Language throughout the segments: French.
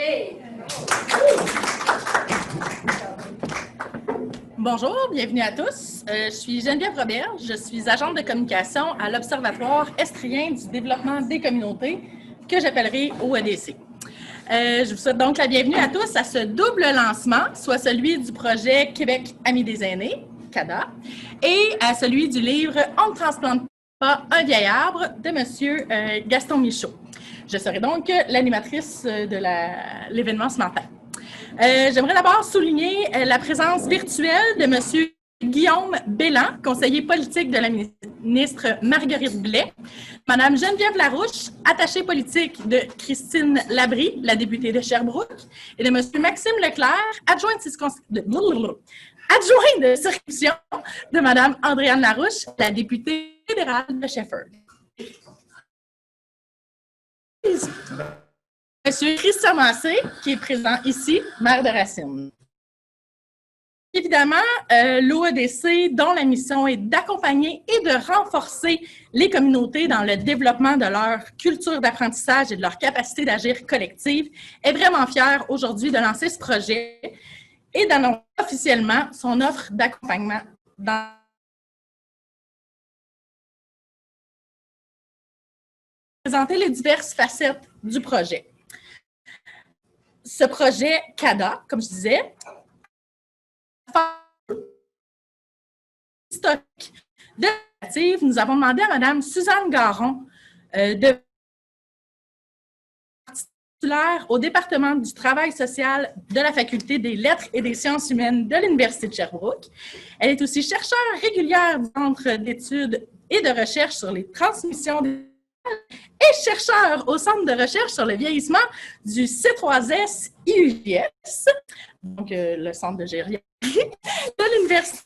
Hey! Bonjour, bienvenue à tous. Je suis Geneviève Robert, je suis agente de communication à l'Observatoire estrien du développement des communautés, que j'appellerai OEDC. Je vous souhaite donc la bienvenue à tous à ce double lancement, soit celui du projet Québec Amis des aînés, CADA, et à celui du livre « On ne transplante pas un vieil arbre » de M. Gaston Michaud. Je serai donc l'animatrice de l'événement ce matin. J'aimerais d'abord souligner la présence virtuelle de M. Guillaume Bélan, conseiller politique de la ministre Marguerite Blais, Mme Geneviève Larouche, attachée politique de Christine Labrie, la députée de Sherbrooke, et de M. Maxime Leclerc, adjoint de circonscription de Mme Andréane Larouche, la députée fédérale de Shefford. Monsieur Christian Massé, qui est présent ici, maire de Racine. Évidemment, l'OEDC, dont la mission est d'accompagner et de renforcer les communautés dans le développement de leur culture d'apprentissage et de leur capacité d'agir collective, est vraiment fière aujourd'hui de lancer ce projet et d'annoncer officiellement son offre d'accompagnement dans présenter les diverses facettes du projet. Ce projet CADA, comme je disais, historique de l'initiative, nous avons demandé à Mme Suzanne Garon de titulaire au département du travail social de la Faculté des lettres et des sciences humaines de l'Université de Sherbrooke. Elle est aussi chercheure régulière du Centre d'études et de recherche sur les transmissions et chercheur au Centre de recherche sur le vieillissement du C3S IUJS, donc le Centre de gériatrie de l'Université.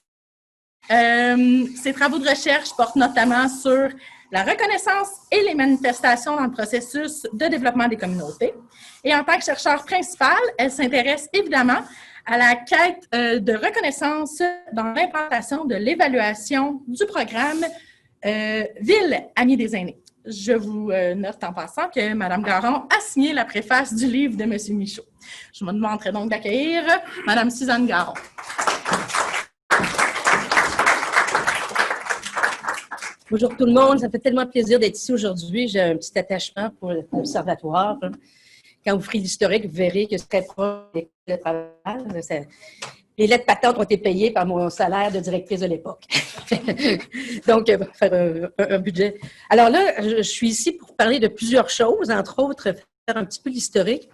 Ses travaux de recherche portent notamment sur la reconnaissance et les manifestations dans le processus de développement des communautés. Et en tant que chercheure principale, elle s'intéresse évidemment à la quête de reconnaissance dans l'implantation de l'évaluation du programme Ville Amis des aînés. Je vous note en passant que Mme Garon a signé la préface du livre de M. Michaud. Je me demanderai donc d'accueillir Mme Suzanne Garon. Bonjour tout le monde, ça me fait tellement plaisir d'être ici aujourd'hui. J'ai un petit attachement pour l'Observatoire. Quand vous ferez l'historique, vous verrez que c'est très proche de travail. Les lettres patentes ont été payées par mon salaire de directrice de l'époque. Donc, faire un budget. Alors là, je suis ici pour parler de plusieurs choses, entre autres, faire un petit peu l'historique.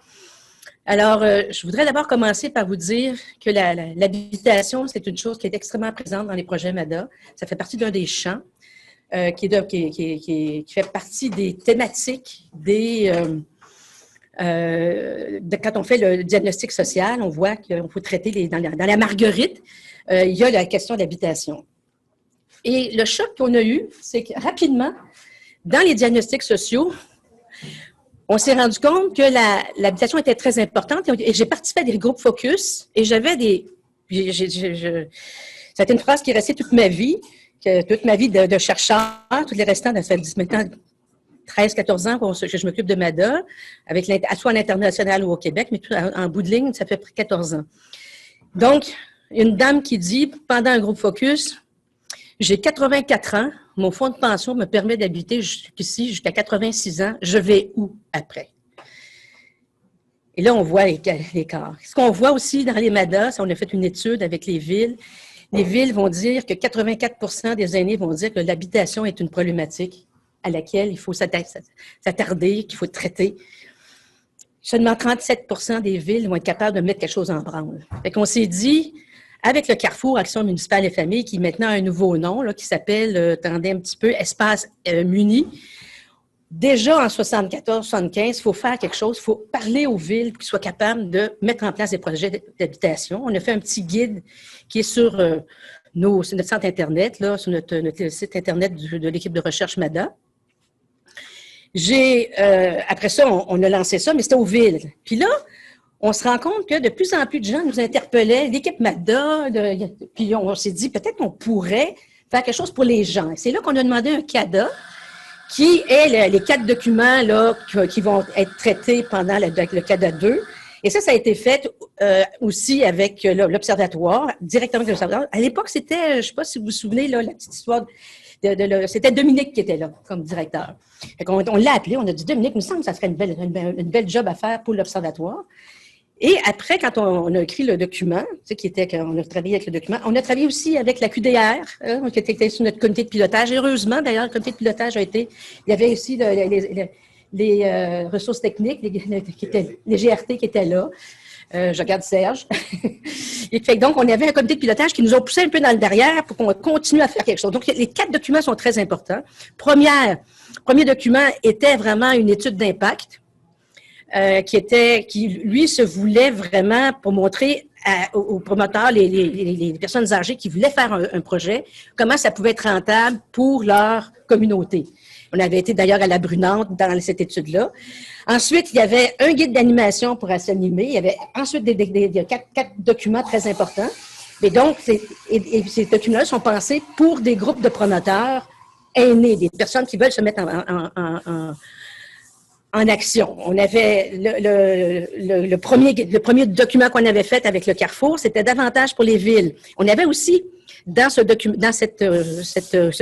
Alors, je voudrais d'abord commencer par vous dire que l'habitation, c'est une chose qui est extrêmement présente dans les projets MADA. Ça fait partie d'un des champs qui fait partie des thématiques quand on fait le diagnostic social, on voit qu'il faut traiter dans la marguerite, il y a la question de l'habitation. Et le choc qu'on a eu, c'est que rapidement, dans les diagnostics sociaux, on s'est rendu compte que l'habitation était très importante et j'ai participé à des groupes focus et j'avais c'était une phrase qui est restée toute ma vie de chercheur, tous les restants, ça fait maintenant 13-14 ans que je m'occupe de MADA, soit à l'international ou au Québec, mais en bout de ligne, ça fait près de 14 ans. Donc, une dame qui dit, pendant un groupe focus, j'ai 84 ans, mon fonds de pension me permet d'habiter jusqu'ici, jusqu'à 86 ans, je vais où après? Et là, on voit l'écart. Ce qu'on voit aussi dans les MADA, on a fait une étude avec les villes vont dire que 84% des aînés vont dire que l'habitation est une problématique à laquelle il faut s'attarder, qu'il faut traiter. Seulement 37% des villes vont être capables de mettre quelque chose en branle. Fait qu'on s'est dit, avec le Carrefour Action municipale et famille, qui maintenant a un nouveau nom, là, qui s'appelle, attendez un petit peu, Espace Muni. Déjà en 74-75, il faut faire quelque chose, il faut parler aux villes pour qu'ils soient capables de mettre en place des projets d'habitation. On a fait un petit guide qui est sur notre site Internet, là, sur notre site Internet de l'équipe de recherche MADA. Après ça, on a lancé ça, mais c'était aux villes. Puis là, on se rend compte que de plus en plus de gens nous interpellaient, l'équipe MADA, puis on s'est dit peut-être qu'on pourrait faire quelque chose pour les gens. C'est là qu'on a demandé un CADA, qui est les 4 documents là, qui vont être traités pendant le CADA 2. Et ça a été fait aussi avec l'Observatoire, directement avec l'Observatoire. À l'époque, c'était, je ne sais pas si vous vous souvenez, là, la petite histoire, c'était Dominique qui était là comme directeur. On l'a appelé, on a dit, Dominique, il me semble que ça serait une belle job à faire pour l'Observatoire. Et après, quand on a écrit le document, tu sais, on a travaillé avec le document, on a travaillé aussi avec la QDR, qui était sur notre comité de pilotage. Heureusement, d'ailleurs, le comité de pilotage il y avait aussi les ressources techniques, les GRT qui étaient là. Je regarde Serge. Et fait, donc, on avait un comité de pilotage qui nous a poussé un peu dans le derrière pour qu'on continue à faire quelque chose. Donc, les 4 documents sont très importants. Premier document était vraiment une étude d'impact. Qui lui se voulait vraiment pour montrer aux promoteurs, les personnes âgées qui voulaient faire un projet, comment ça pouvait être rentable pour leur communauté. On avait été d'ailleurs à la Brunante dans cette étude-là. Ensuite, il y avait un guide d'animation pour s'animer. Il y avait ensuite quatre documents très importants. Et donc, ces documents-là sont pensés pour des groupes de promoteurs aînés, des personnes qui veulent se mettre en action. On avait le premier document qu'on avait fait avec le Carrefour, c'était davantage pour les villes. On avait aussi, dans ce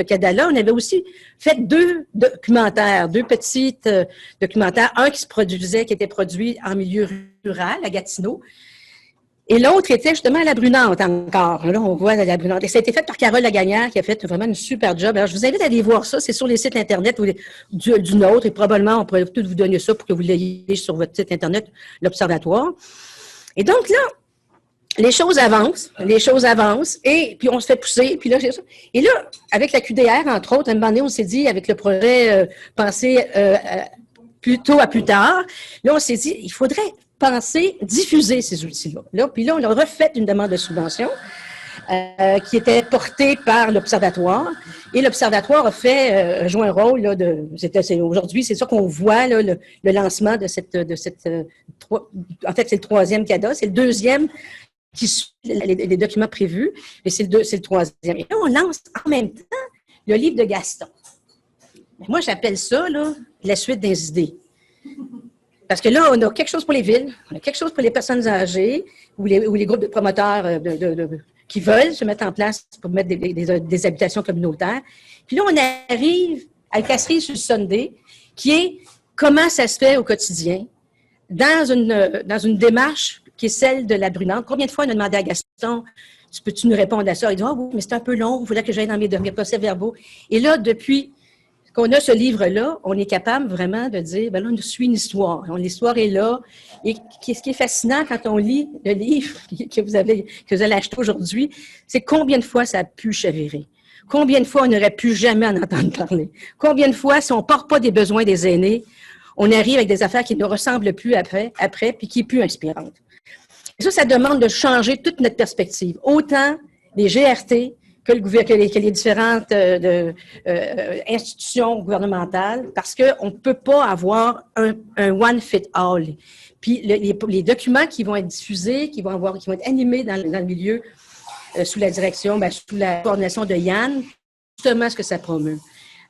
cadre-là, on avait aussi fait 2 documentaires, 2 petits documentaires. Un qui était produit en milieu rural, à Gatineau, et l'autre était justement à la Brunante encore. Là, on voit la Brunante. Et ça a été fait par Carole Lagagnère, qui a fait vraiment une super job. Alors, je vous invite à aller voir ça. C'est sur les sites Internet du nôtre. Et probablement, on pourrait tout vous donner ça pour que vous l'ayez sur votre site Internet, l'Observatoire. Et donc là, les choses avancent. Et puis, on se fait pousser. Puis là, c'est ça. Et là, avec la QDR, entre autres, à un moment donné, on s'est dit, avec le projet pensé plutôt à plus tard, là, on s'est dit, il faudrait diffuser ces outils-là. Puis là, on a refait une demande de subvention qui était portée par l'Observatoire. Et l'Observatoire a joué un rôle là, aujourd'hui, c'est ça qu'on voit, là, le lancement de cette en fait, c'est le 3e CADA, c'est le 2e qui suit les documents prévus, et c'est le 3e. Et là, on lance en même temps le livre de Gaston. Moi, j'appelle ça là, la suite des idées. Parce que là, on a quelque chose pour les villes, on a quelque chose pour les personnes âgées ou les groupes de promoteurs qui veulent se mettre en place pour mettre des habitations communautaires. Puis là, on arrive à la casserie sur le Sunday, qui est comment ça se fait au quotidien dans une démarche qui est celle de la Brunante. Combien de fois on a demandé à Gaston, peux-tu nous répondre à ça? Il dit, oui, mais c'est un peu long, il faudrait que j'aille dans mes procès-verbaux. Et là, depuis qu'on a ce livre-là, on est capable vraiment de dire, là, on suit une histoire. L'histoire est là. Et ce qui est fascinant quand on lit le livre que vous allez acheter aujourd'hui, c'est combien de fois ça a pu chavirer. Combien de fois on n'aurait pu jamais en entendre parler. Combien de fois, si on ne part pas des besoins des aînés, on arrive avec des affaires qui ne ressemblent plus après puis qui sont plus inspirantes. Et ça demande de changer toute notre perspective. Autant les GRT, que les différentes institutions gouvernementales, parce qu'on ne peut pas avoir un one fit all. Puis les documents qui vont être diffusés, qui vont être animés dans le milieu sous la direction, sous la coordination de Yann, justement ce que ça promeut.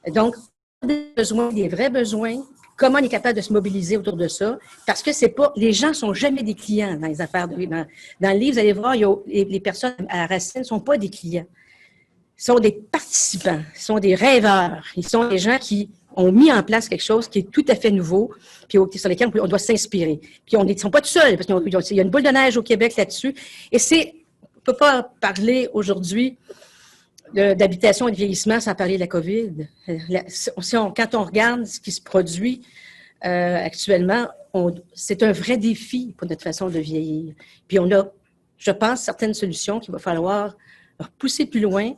Donc, des vrais besoins, comment on est capable de se mobiliser autour de ça, parce que les gens ne sont jamais des clients dans les affaires. Dans le livre, vous allez voir, les personnes à la racine ne sont pas des clients. Ils sont des participants, ils sont des rêveurs, ils sont des gens qui ont mis en place quelque chose qui est tout à fait nouveau, puis sur lesquels on doit s'inspirer. Puis ils ne sont pas tout seuls, parce qu'il y a une boule de neige au Québec là-dessus. Et on ne peut pas parler aujourd'hui d'habitation et de vieillissement sans parler de la COVID. Quand on regarde ce qui se produit actuellement, c'est un vrai défi pour notre façon de vieillir. Puis on a, je pense, certaines solutions qu'il va falloir pousser plus loin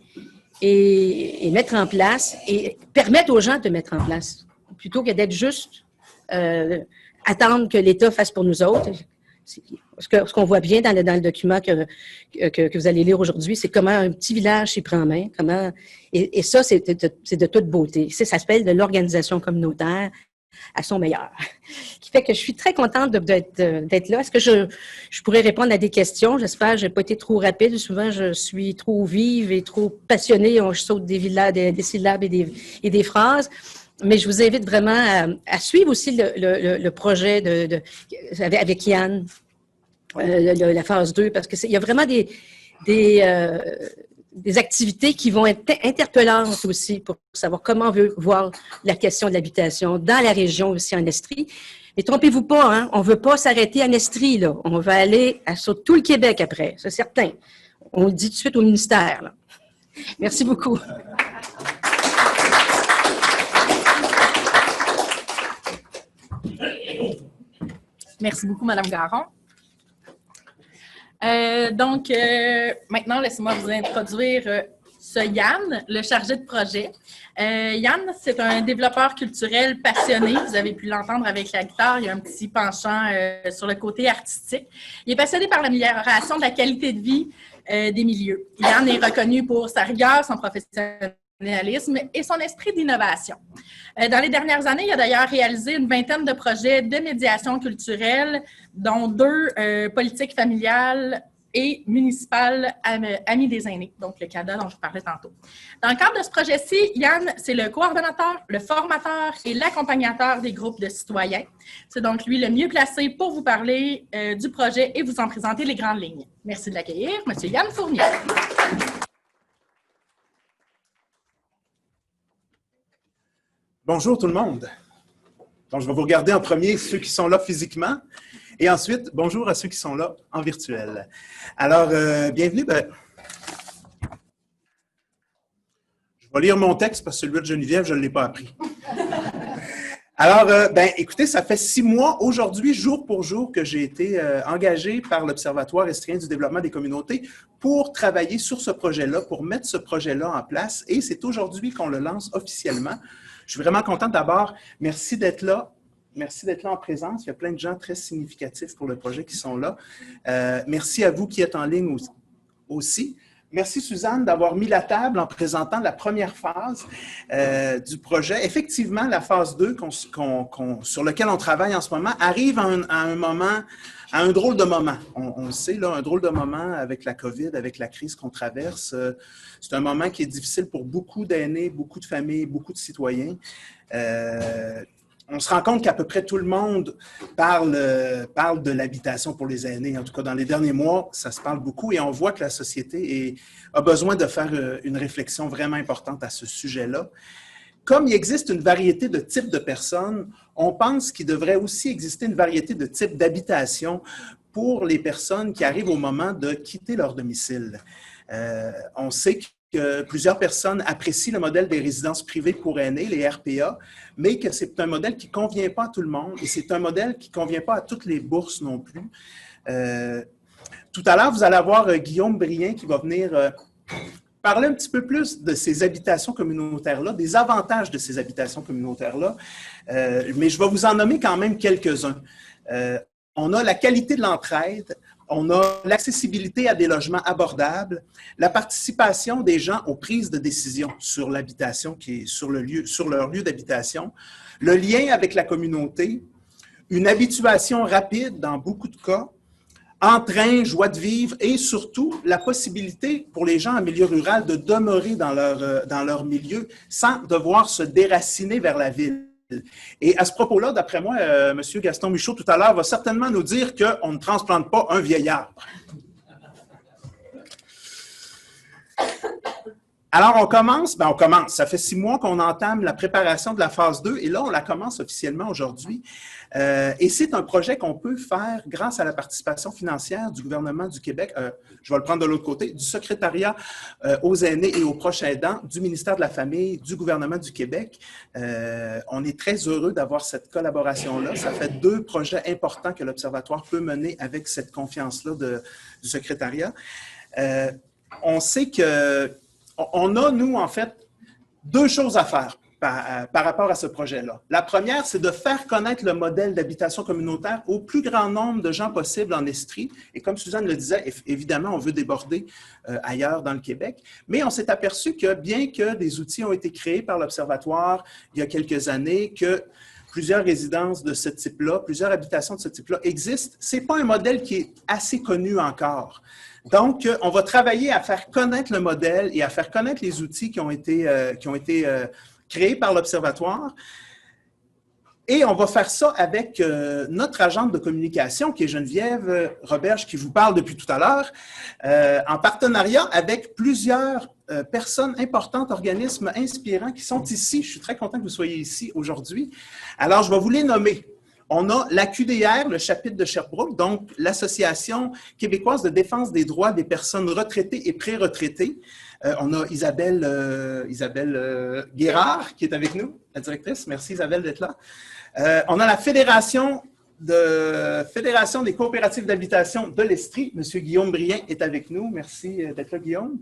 et mettre en place et permettre aux gens de mettre en place, plutôt que d'être juste attendre que l'État fasse pour nous autres. Ce qu'on voit bien dans le document que vous allez lire aujourd'hui, c'est comment un petit village s'y prend en main, et ça, c'est de toute beauté. Ça s'appelle de l'organisation communautaire à son meilleur. Qui fait que je suis très contente d'être là. Est-ce que je pourrais répondre à des questions? J'espère que je n'ai pas été trop rapide. Souvent, je suis trop vive et trop passionnée. Je saute des syllabes et des phrases. Mais je vous invite vraiment à suivre aussi le projet avec Yann. la phase 2, parce qu'il y a vraiment des activités qui vont être interpellantes aussi pour savoir comment on veut voir la question de l'habitation dans la région aussi en Estrie. Mais trompez-vous pas, hein, on ne veut pas s'arrêter en Estrie, là. On va aller sur tout le Québec après, c'est certain. On le dit tout de suite au ministère, là. Merci beaucoup. Merci beaucoup, Mme Garon. Maintenant, laissez-moi vous introduire Yann, le chargé de projet. Yann, c'est un développeur culturel passionné. Vous avez pu l'entendre avec la guitare. Il y a un petit penchant sur le côté artistique. Il est passionné par l'amélioration de la qualité de vie des milieux. Yann est reconnu pour sa rigueur, son professionnalisme et son esprit d'innovation. Dans les dernières années, il a d'ailleurs réalisé une vingtaine de projets de médiation culturelle, dont 2 politiques familiales et municipales Amis des aînés, donc le CADA dont je vous parlais tantôt. Dans le cadre de ce projet-ci, Yann, c'est le coordonnateur, le formateur et l'accompagnateur des groupes de citoyens. C'est donc lui le mieux placé pour vous parler du projet et vous en présenter les grandes lignes. Merci de l'accueillir, M. Yann Fournier. Bonjour tout le monde. Donc, je vais vous regarder en premier ceux qui sont là physiquement et ensuite, bonjour à ceux qui sont là en virtuel. Alors, bienvenue. Je vais lire mon texte parce que celui de Geneviève, je ne l'ai pas appris. Alors, écoutez, ça fait 6 mois aujourd'hui, jour pour jour, que j'ai été engagé par l'Observatoire estrien du développement des communautés pour travailler sur ce projet-là, pour mettre ce projet-là en place et c'est aujourd'hui qu'on le lance officiellement. Je suis vraiment content. D'abord, merci d'être là. Merci d'être là en présence. Il y a plein de gens très significatifs pour le projet qui sont là. Merci à vous qui êtes en ligne aussi. Merci Suzanne d'avoir mis la table en présentant la première phase du projet. Effectivement, la phase 2 sur laquelle on travaille en ce moment arrive à un drôle de moment. On le sait, là, un drôle de moment avec la COVID, avec la crise qu'on traverse. C'est un moment qui est difficile pour beaucoup d'aînés, beaucoup de familles, beaucoup de citoyens. On se rend compte qu'à peu près tout le monde parle de l'habitation pour les aînés. En tout cas, dans les derniers mois, ça se parle beaucoup et on voit que la société a besoin de faire une réflexion vraiment importante à ce sujet-là. Comme il existe une variété de types de personnes, on pense qu'il devrait aussi exister une variété de types d'habitation pour les personnes qui arrivent au moment de quitter leur domicile. On sait que plusieurs personnes apprécient le modèle des résidences privées pour aînés, les RPA, mais que c'est un modèle qui ne convient pas à tout le monde et c'est un modèle qui ne convient pas à toutes les bourses non plus. Tout à l'heure, vous allez avoir Guillaume Brien qui va venir parler un petit peu plus de ces habitations communautaires-là, des avantages de ces habitations communautaires-là, mais je vais vous en nommer quand même quelques-uns. On a la qualité de l'entraide, on a l'accessibilité à des logements abordables, la participation des gens aux prises de décision sur l'habitation qui est sur leur lieu d'habitation, le lien avec la communauté, une habituation rapide dans beaucoup de cas, entrain, joie de vivre et surtout la possibilité pour les gens en milieu rural de demeurer dans leur milieu sans devoir se déraciner vers la ville. Et à ce propos-là, d'après moi, M. Gaston Michaud, tout à l'heure, va certainement nous dire qu'on ne transplante pas un vieil arbre. Alors, on commence. Ça fait 6 mois qu'on entame la préparation de la phase 2 et là, on la commence officiellement aujourd'hui. Et c'est un projet qu'on peut faire grâce à la participation financière du gouvernement du Québec, je vais le prendre de l'autre côté, du secrétariat aux aînés et aux proches aidants, du ministère de la Famille, du gouvernement du Québec. On est très heureux d'avoir cette collaboration-là. Ça fait 2 projets importants que l'Observatoire peut mener avec cette confiance-là du secrétariat. On sait qu'on a, nous, en fait, 2 choses à faire par rapport à ce projet-là. La première, c'est de faire connaître le modèle d'habitation communautaire au plus grand nombre de gens possible en Estrie. Et comme Suzanne le disait, évidemment, on veut déborder ailleurs dans le Québec. Mais on s'est aperçu que bien que des outils ont été créés par l'Observatoire il y a quelques années, que plusieurs résidences de ce type-là, plusieurs habitations de ce type-là existent, ce n'est pas un modèle qui est assez connu encore. Donc, on va travailler à faire connaître le modèle et à faire connaître les outils qui ont été créés par l'Observatoire. Et on va faire ça avec notre agente de communication, qui est Geneviève Roberge, qui vous parle depuis tout à l'heure, en partenariat avec plusieurs personnes importantes, organismes inspirants qui sont ici. Je suis très content que vous soyez ici aujourd'hui. Alors, je vais vous les nommer. On a l'AQDR, le chapitre de Sherbrooke, donc l'Association québécoise de défense des droits des personnes retraitées et pré-retraitées. On a Isabelle Guérard qui est avec nous, la directrice. Merci Isabelle d'être là. On a la Fédération des coopératives d'habitation de l'Estrie. Monsieur Guillaume Brien est avec nous. Merci d'être là, Guillaume.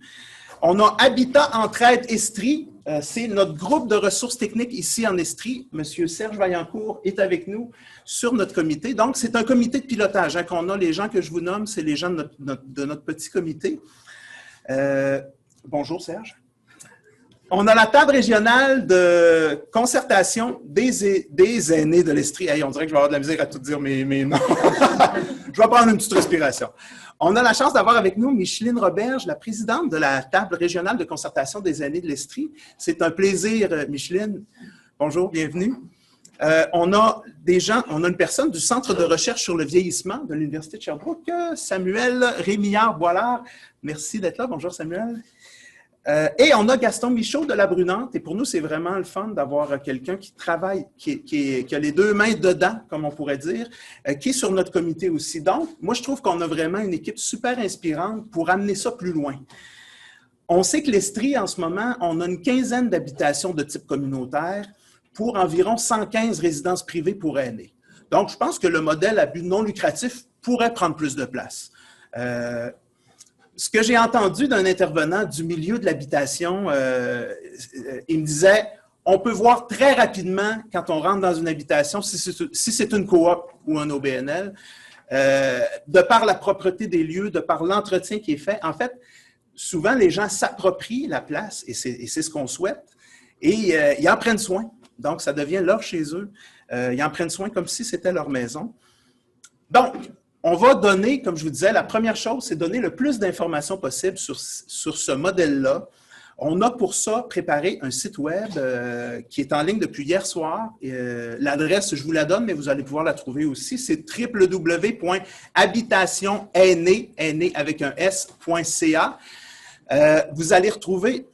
On a Habitat Entraide Estrie. C'est notre groupe de ressources techniques ici en Estrie. Monsieur Serge Vaillancourt est avec nous sur notre comité. Donc, c'est un comité de pilotage qu'on a. Les gens que je vous nomme, c'est les gens de notre petit comité. Bonjour, Serge. On a la table régionale de concertation des aînés de l'Estrie. Hey, on dirait que je vais avoir de la misère à tout dire mes noms. Je vais prendre une petite respiration. On a la chance d'avoir avec nous Micheline Roberge, la présidente de la table régionale de concertation des aînés de l'Estrie. C'est un plaisir, Micheline. Bonjour, bienvenue. On a une personne du Centre de recherche sur le vieillissement de l'Université de Sherbrooke, Samuel Rémillard-Boilard. Merci d'être là. Bonjour, Samuel. Et on a Gaston Michaud de la Brunante. Et pour nous, c'est vraiment le fun d'avoir quelqu'un qui travaille, qui a les deux mains dedans, comme on pourrait dire, qui est sur notre comité aussi. Donc, moi, je trouve qu'on a vraiment une équipe super inspirante pour amener ça plus loin. On sait que l'Estrie, en ce moment, on a une quinzaine d'habitations de type communautaire pour environ 115 résidences privées pour aînés. Donc, je pense que le modèle à but non lucratif pourrait prendre plus de place. Ce que j'ai entendu d'un intervenant du milieu de l'habitation, il me disait, on peut voir très rapidement quand on rentre dans une habitation, si c'est une coop ou un OBNL, de par la propreté des lieux, de par l'entretien qui est fait. En fait, souvent, les gens s'approprient la place, et c'est ce qu'on souhaite, et ils en prennent soin. Donc, ça devient leur chez eux. Ils en prennent soin comme si c'était leur maison. Donc, on va donner, comme je vous disais, la première chose, c'est donner le plus d'informations possible sur ce modèle-là. On a pour ça préparé un site web qui est en ligne depuis hier soir. L'adresse, je vous la donne, mais vous allez pouvoir la trouver aussi. C'est www.habitationaînée, aînée avec un s.ca. Vous allez retrouver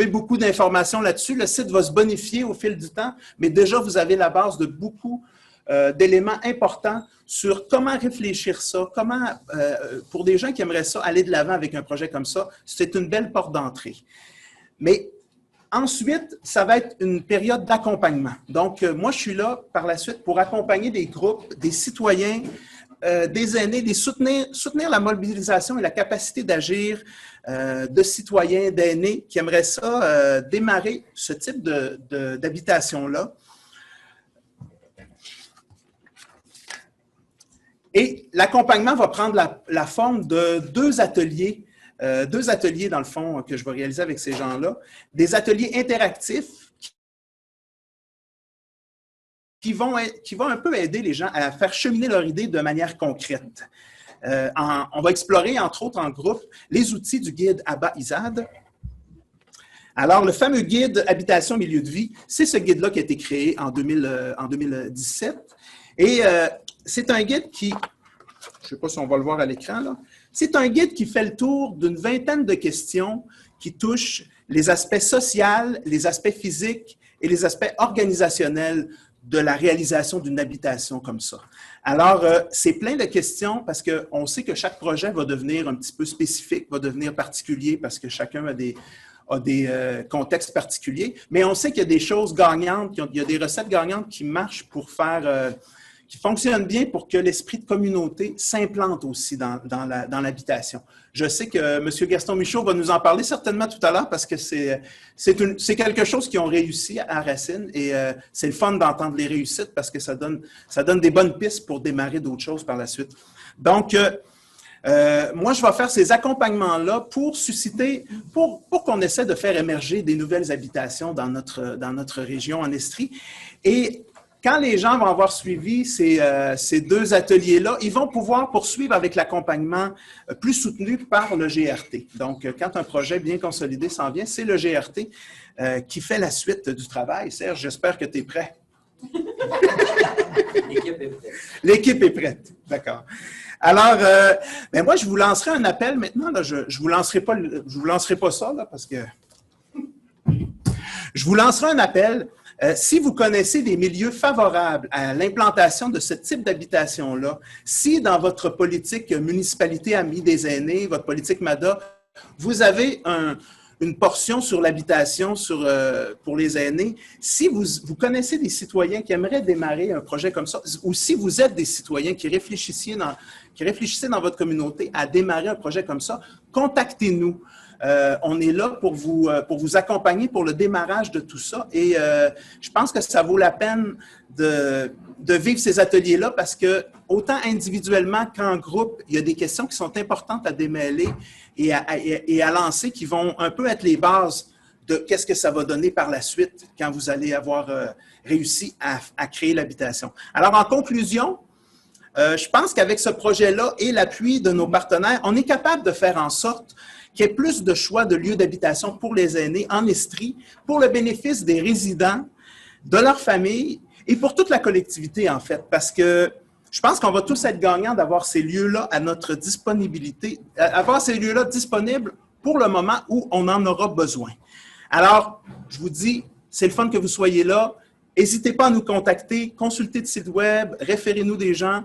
beaucoup d'informations là-dessus. Le site va se bonifier au fil du temps, mais déjà, vous avez la base de beaucoup d'éléments importants sur comment réfléchir ça, comment, pour des gens qui aimeraient ça, aller de l'avant avec un projet comme ça, c'est une belle porte d'entrée. Mais ensuite, ça va être une période d'accompagnement. Donc, moi, je suis là par la suite pour accompagner des groupes, des citoyens, des aînés, les soutenir la mobilisation et la capacité d'agir de citoyens, d'aînés qui aimeraient ça, démarrer ce type d'habitation-là. Et l'accompagnement va prendre la forme de deux ateliers dans le fond que je vais réaliser avec ces gens-là, des ateliers interactifs qui vont un peu aider les gens à faire cheminer leur idée de manière concrète. On va explorer, entre autres en groupe, les outils du guide Abba-Izad. Alors, le fameux guide Habitation Milieu de vie, c'est ce guide-là qui a été créé en 2017. Et c'est un guide qui, je ne sais pas si on va le voir à l'écran, là, c'est un guide qui fait le tour d'une vingtaine de questions qui touchent les aspects sociaux, les aspects physiques et les aspects organisationnels de la réalisation d'une habitation comme ça. Alors, c'est plein de questions parce qu'on sait que chaque projet va devenir un petit peu spécifique, va devenir particulier parce que chacun a des contextes particuliers, mais on sait qu'il y a des choses gagnantes, il y a des recettes gagnantes qui marchent pour faire, qui fonctionnent bien pour que l'esprit de communauté s'implante aussi dans l'habitation. Je sais que M. Gaston Michaud va nous en parler certainement tout à l'heure parce que c'est quelque chose qu'ils ont réussi à Racine et c'est le fun d'entendre les réussites parce que ça donne des bonnes pistes pour démarrer d'autres choses par la suite. Donc, moi, je vais faire ces accompagnements-là pour susciter, pour qu'on essaie de faire émerger des nouvelles habitations dans notre région en Estrie. Et quand les gens vont avoir suivi ces deux ateliers-là, ils vont pouvoir poursuivre avec l'accompagnement plus soutenu par le GRT. Donc, quand un projet bien consolidé s'en vient, c'est le GRT qui fait la suite du travail. Serge, j'espère que tu es prêt. L'équipe est prête. L'équipe est prête, d'accord. Alors, ben moi, je vous lancerai un appel maintenant. Là, je ne vous lancerai pas ça, là, parce que je vous lancerai un appel. Si vous connaissez des milieux favorables à l'implantation de ce type d'habitation-là, si dans votre politique municipalité amie des aînés, votre politique MADA, vous avez une portion sur l'habitation pour les aînés, si vous connaissez des citoyens qui aimeraient démarrer un projet comme ça, ou si vous êtes des citoyens qui réfléchissez dans votre communauté à démarrer un projet comme ça, contactez-nous. On est là pour vous accompagner pour le démarrage de tout ça. Et je pense que ça vaut la peine de vivre ces ateliers-là parce que autant individuellement qu'en groupe, il y a des questions qui sont importantes à démêler et à lancer qui vont un peu être les bases de qu'est-ce que ça va donner par la suite quand vous allez avoir réussi à créer l'habitation. Alors, en conclusion, je pense qu'avec ce projet-là et l'appui de nos partenaires, on est capable de faire en sorte qu'il y ait plus de choix de lieux d'habitation pour les aînés en Estrie, pour le bénéfice des résidents, de leur famille et pour toute la collectivité, en fait, parce que je pense qu'on va tous être gagnants d'avoir ces lieux-là à notre disponibilité, avoir ces lieux-là disponibles pour le moment où on en aura besoin. Alors, je vous dis, c'est le fun que vous soyez là. N'hésitez pas à nous contacter, consultez le site web, référez-nous des gens.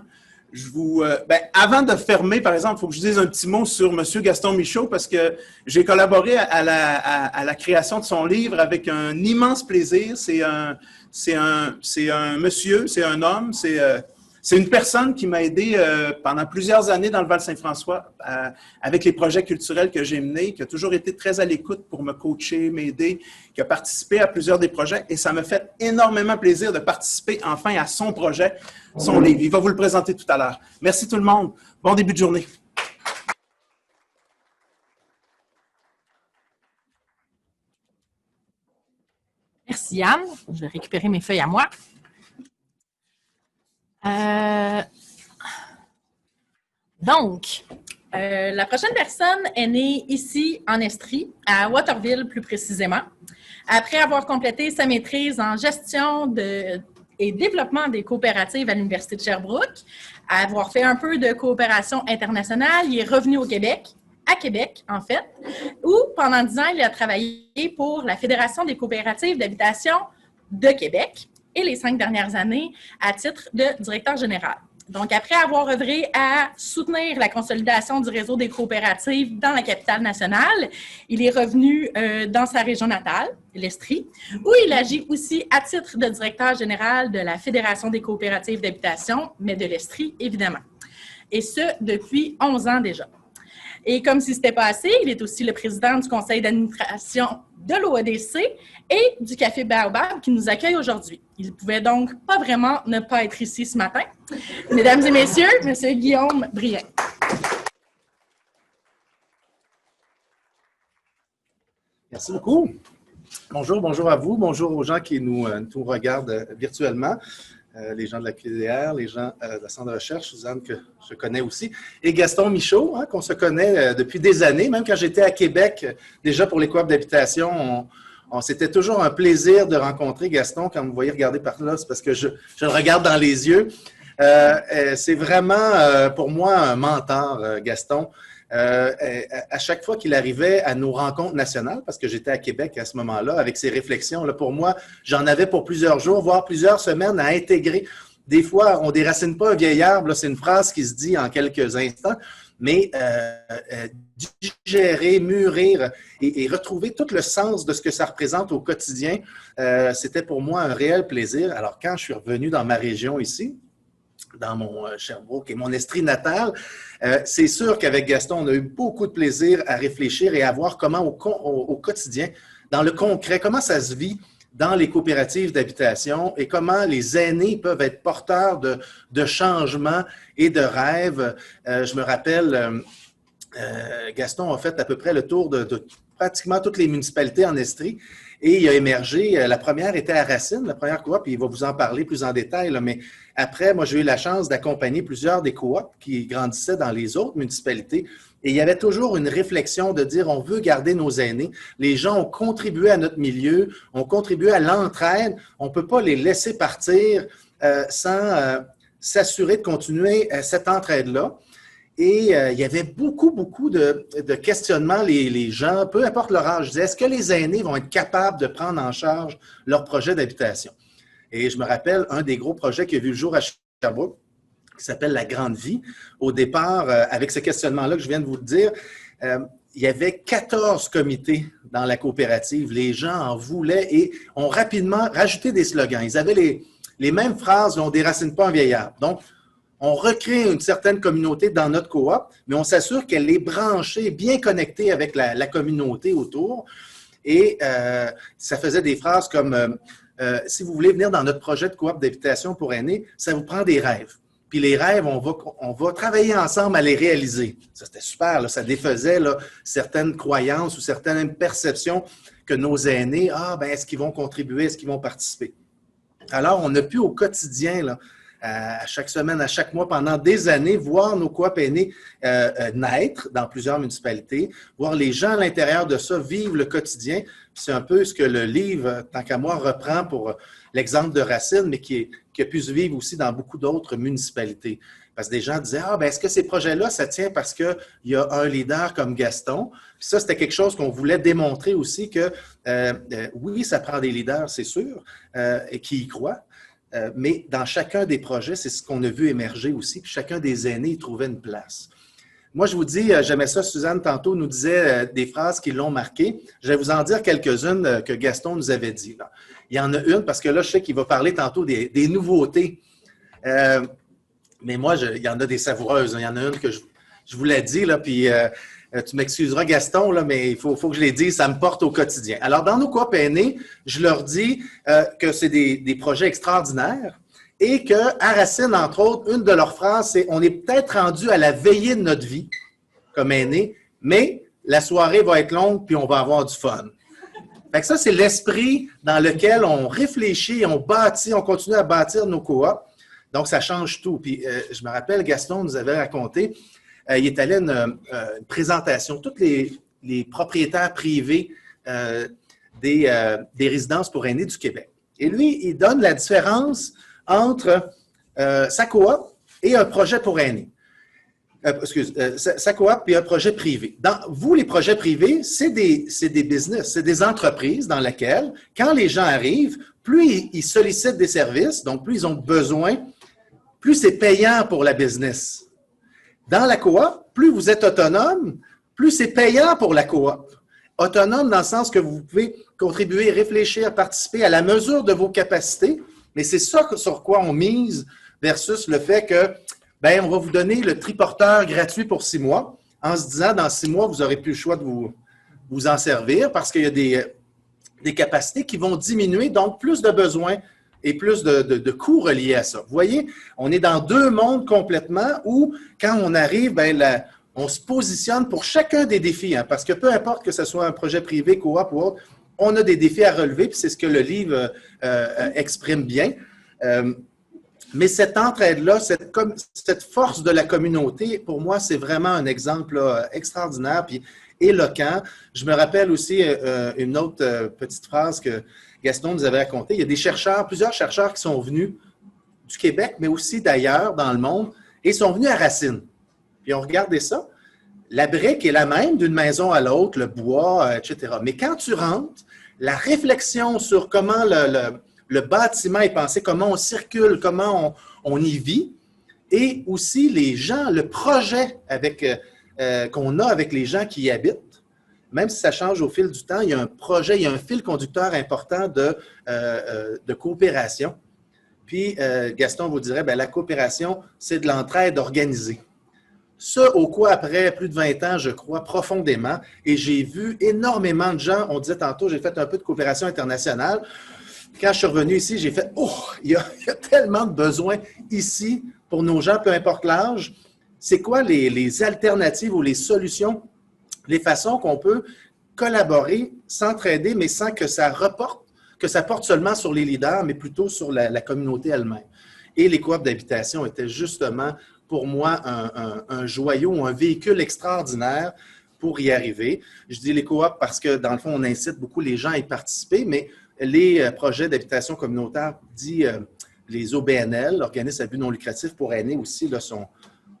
Avant de fermer, par exemple, il faut que je dise un petit mot sur M. Gaston Michaud parce que j'ai collaboré à la création de son livre avec un immense plaisir. C'est un monsieur, c'est un homme, c'est une personne qui m'a aidé pendant plusieurs années dans le Val-Saint-François avec les projets culturels que j'ai menés, qui a toujours été très à l'écoute pour me coacher, m'aider, qui a participé à plusieurs des projets et ça me fait énormément plaisir de participer enfin à son projet, son livre. Il va vous le présenter tout à l'heure. Merci tout le monde. Bon début de journée. Merci, Yann. Je vais récupérer mes feuilles à moi. La prochaine personne est née ici en Estrie, à Waterville plus précisément, après avoir complété sa maîtrise en gestion et développement des coopératives à l'Université de Sherbrooke, avoir fait un peu de coopération internationale, il est revenu au Québec, à Québec en fait, où pendant 10 ans, il a travaillé pour la Fédération des coopératives d'habitation de Québec et les 5 dernières années à titre de directeur général. Donc, après avoir œuvré à soutenir la consolidation du réseau des coopératives dans la capitale nationale, il est revenu dans sa région natale, l'Estrie, où il agit aussi à titre de directeur général de la Fédération des coopératives d'habitation, mais de l'Estrie, évidemment. Et ce, depuis 11 ans déjà. Et comme si ce n'était pas assez, il est aussi le président du conseil d'administration de l'OEDC et du Café Baobab qui nous accueille aujourd'hui. Il ne pouvait donc pas vraiment ne pas être ici ce matin. Mesdames et messieurs, M. Guillaume Brien. Merci beaucoup. Bonjour à vous. Bonjour aux gens qui nous regardent virtuellement. Les gens de la QDR, les gens de la Centre de recherche, Suzanne, que je connais aussi, et Gaston Michaud, qu'on se connaît depuis des années. Même quand j'étais à Québec, déjà pour les coop d'habitation, c'était toujours un plaisir de rencontrer Gaston. Quand vous me voyez regarder par là, c'est parce que je le regarde dans les yeux. C'est vraiment, pour moi, un mentor, Gaston. À chaque fois qu'il arrivait à nos rencontres nationales, parce que j'étais à Québec à ce moment-là, avec ses réflexions, là, pour moi, j'en avais pour plusieurs jours, voire plusieurs semaines à intégrer. Des fois, on ne déracine pas un vieil arbre, c'est une phrase qui se dit en quelques instants, mais digérer, mûrir et retrouver tout le sens de ce que ça représente au quotidien, c'était pour moi un réel plaisir. Alors, quand je suis revenu dans ma région ici, dans mon Sherbrooke et mon Estrie natale, c'est sûr qu'avec Gaston, on a eu beaucoup de plaisir à réfléchir et à voir comment au quotidien, dans le concret, comment ça se vit dans les coopératives d'habitation et comment les aînés peuvent être porteurs de changements et de rêves. Je me rappelle, Gaston a fait à peu près le tour de pratiquement toutes les municipalités en Estrie. Et il a émergé, la première était à Racine, la première coop, puis il va vous en parler plus en détail. Là, mais après, moi, j'ai eu la chance d'accompagner plusieurs des coops qui grandissaient dans les autres municipalités. Et il y avait toujours une réflexion de dire, on veut garder nos aînés. Les gens ont contribué à notre milieu, ont contribué à l'entraide. On ne peut pas les laisser partir sans s'assurer de continuer cette entraide-là. Et il y avait beaucoup de questionnements, les gens, peu importe leur âge, disaient, est-ce que les aînés vont être capables de prendre en charge leur projet d'habitation? Et je me rappelle un des gros projets qui a vu le jour à Sherbrooke, qui s'appelle La Grande Vie. Au départ, avec ce questionnement-là que je viens de vous le dire, il y avait 14 comités dans la coopérative. Les gens en voulaient et ont rapidement rajouté des slogans. Ils avaient les mêmes phrases, on ne déracine pas un vieillard. Donc, on recrée une certaine communauté dans notre coop, mais on s'assure qu'elle est branchée, bien connectée avec la communauté autour. Et ça faisait des phrases comme si vous voulez venir dans notre projet de coop d'habitation pour aînés, ça vous prend des rêves. Puis les rêves, on va travailler ensemble à les réaliser. Ça, c'était super, là, ça défaisait là, certaines croyances ou certaines perceptions que nos aînés, est-ce qu'ils vont contribuer, est-ce qu'ils vont participer? Alors, on a pu au quotidien, là, à chaque semaine, à chaque mois, pendant des années, voir nos coops aînés naître dans plusieurs municipalités, voir les gens à l'intérieur de ça vivre le quotidien. C'est un peu ce que le livre, tant qu'à moi, reprend pour l'exemple de Racine, mais qui a pu se vivre aussi dans beaucoup d'autres municipalités. Parce que des gens disaient, est-ce que ces projets-là, ça tient parce qu'il y a un leader comme Gaston? Puis ça, c'était quelque chose qu'on voulait démontrer aussi que, oui, ça prend des leaders, c'est sûr, et qui y croient. Mais dans chacun des projets, c'est ce qu'on a vu émerger aussi, puis chacun des aînés y trouvait une place. Moi, je vous dis, j'aimais ça, Suzanne, tantôt, nous disait des phrases qui l'ont marqué. Je vais vous en dire quelques-unes que Gaston nous avait dit. Là. Il y en a une, parce que là, je sais qu'il va parler tantôt des nouveautés. Mais moi, il y en a des savoureuses. Il y en a une que je vous l'ai dit, là, puis tu m'excuseras, Gaston, là, mais il faut que je les dise, ça me porte au quotidien. Alors, dans nos coops aînés, je leur dis que c'est des projets extraordinaires et qu'à Racine, entre autres, une de leurs phrases, c'est « On est peut-être rendu à la veillée de notre vie comme aînés, mais la soirée va être longue puis on va avoir du fun. » Fait que ça, c'est l'esprit dans lequel on réfléchit, on bâtit, on continue à bâtir nos coops. Donc, ça change tout. Puis, je me rappelle, Gaston nous avait raconté, il est allé à une présentation, tous les propriétaires privés des résidences pour aînés du Québec. Et lui, il donne la différence entre sa coop et un projet pour aînés. Sa coop et un projet privé. Vous, les projets privés, c'est des business, c'est des entreprises dans lesquelles, quand les gens arrivent, plus ils sollicitent des services, donc plus ils ont besoin, plus c'est payant pour la business. Dans la coop, plus vous êtes autonome, plus c'est payant pour la coop. Autonome dans le sens que vous pouvez contribuer, réfléchir, participer à la mesure de vos capacités, mais c'est ça sur quoi on mise versus le fait que, on va vous donner le triporteur gratuit pour 6 mois, en se disant, dans 6 mois, vous n'aurez plus le choix de vous en servir parce qu'il y a des capacités qui vont diminuer, donc plus de besoins et plus de coûts reliés à ça. Vous voyez, on est dans 2 mondes complètement où, quand on arrive, on se positionne pour chacun des défis, hein, parce que peu importe que ce soit un projet privé, coop ou autre, on a des défis à relever, puis c'est ce que le livre exprime bien. Mais cette entraide-là, cette force de la communauté, pour moi, c'est vraiment un exemple là, extraordinaire puis éloquent. Je me rappelle aussi une autre petite phrase que Gaston nous avait racontée. Il y a des chercheurs, plusieurs chercheurs qui sont venus du Québec, mais aussi d'ailleurs dans le monde, et sont venus à Racine. Puis on regardait ça. La brique est la même d'une maison à l'autre, le bois, etc. Mais quand tu rentres, la réflexion sur comment le bâtiment est pensé, comment on circule, comment on y vit, et aussi les gens, le projet qu'on a avec les gens qui y habitent, même si ça change au fil du temps, il y a un projet, il y a un fil conducteur important de coopération. Puis, Gaston vous dirait, la coopération, c'est de l'entraide organisée. Ce au quoi, après plus de 20 ans, je crois profondément, et j'ai vu énormément de gens, on disait tantôt, j'ai fait un peu de coopération internationale. Quand je suis revenu ici, j'ai fait « Oh, il y a tellement de besoins ici pour nos gens, peu importe l'âge. » C'est quoi les alternatives ou les solutions, les façons qu'on peut collaborer, s'entraider, mais sans que ça porte seulement sur les leaders, mais plutôt sur la communauté elle-même. Et les coops d'habitation étaient justement, pour moi, un joyau, un véhicule extraordinaire pour y arriver. Je dis les coops parce que, dans le fond, on incite beaucoup les gens à y participer, mais les projets d'habitation communautaire, dits les OBNL, organismes à but non lucratif pour aînés aussi, là,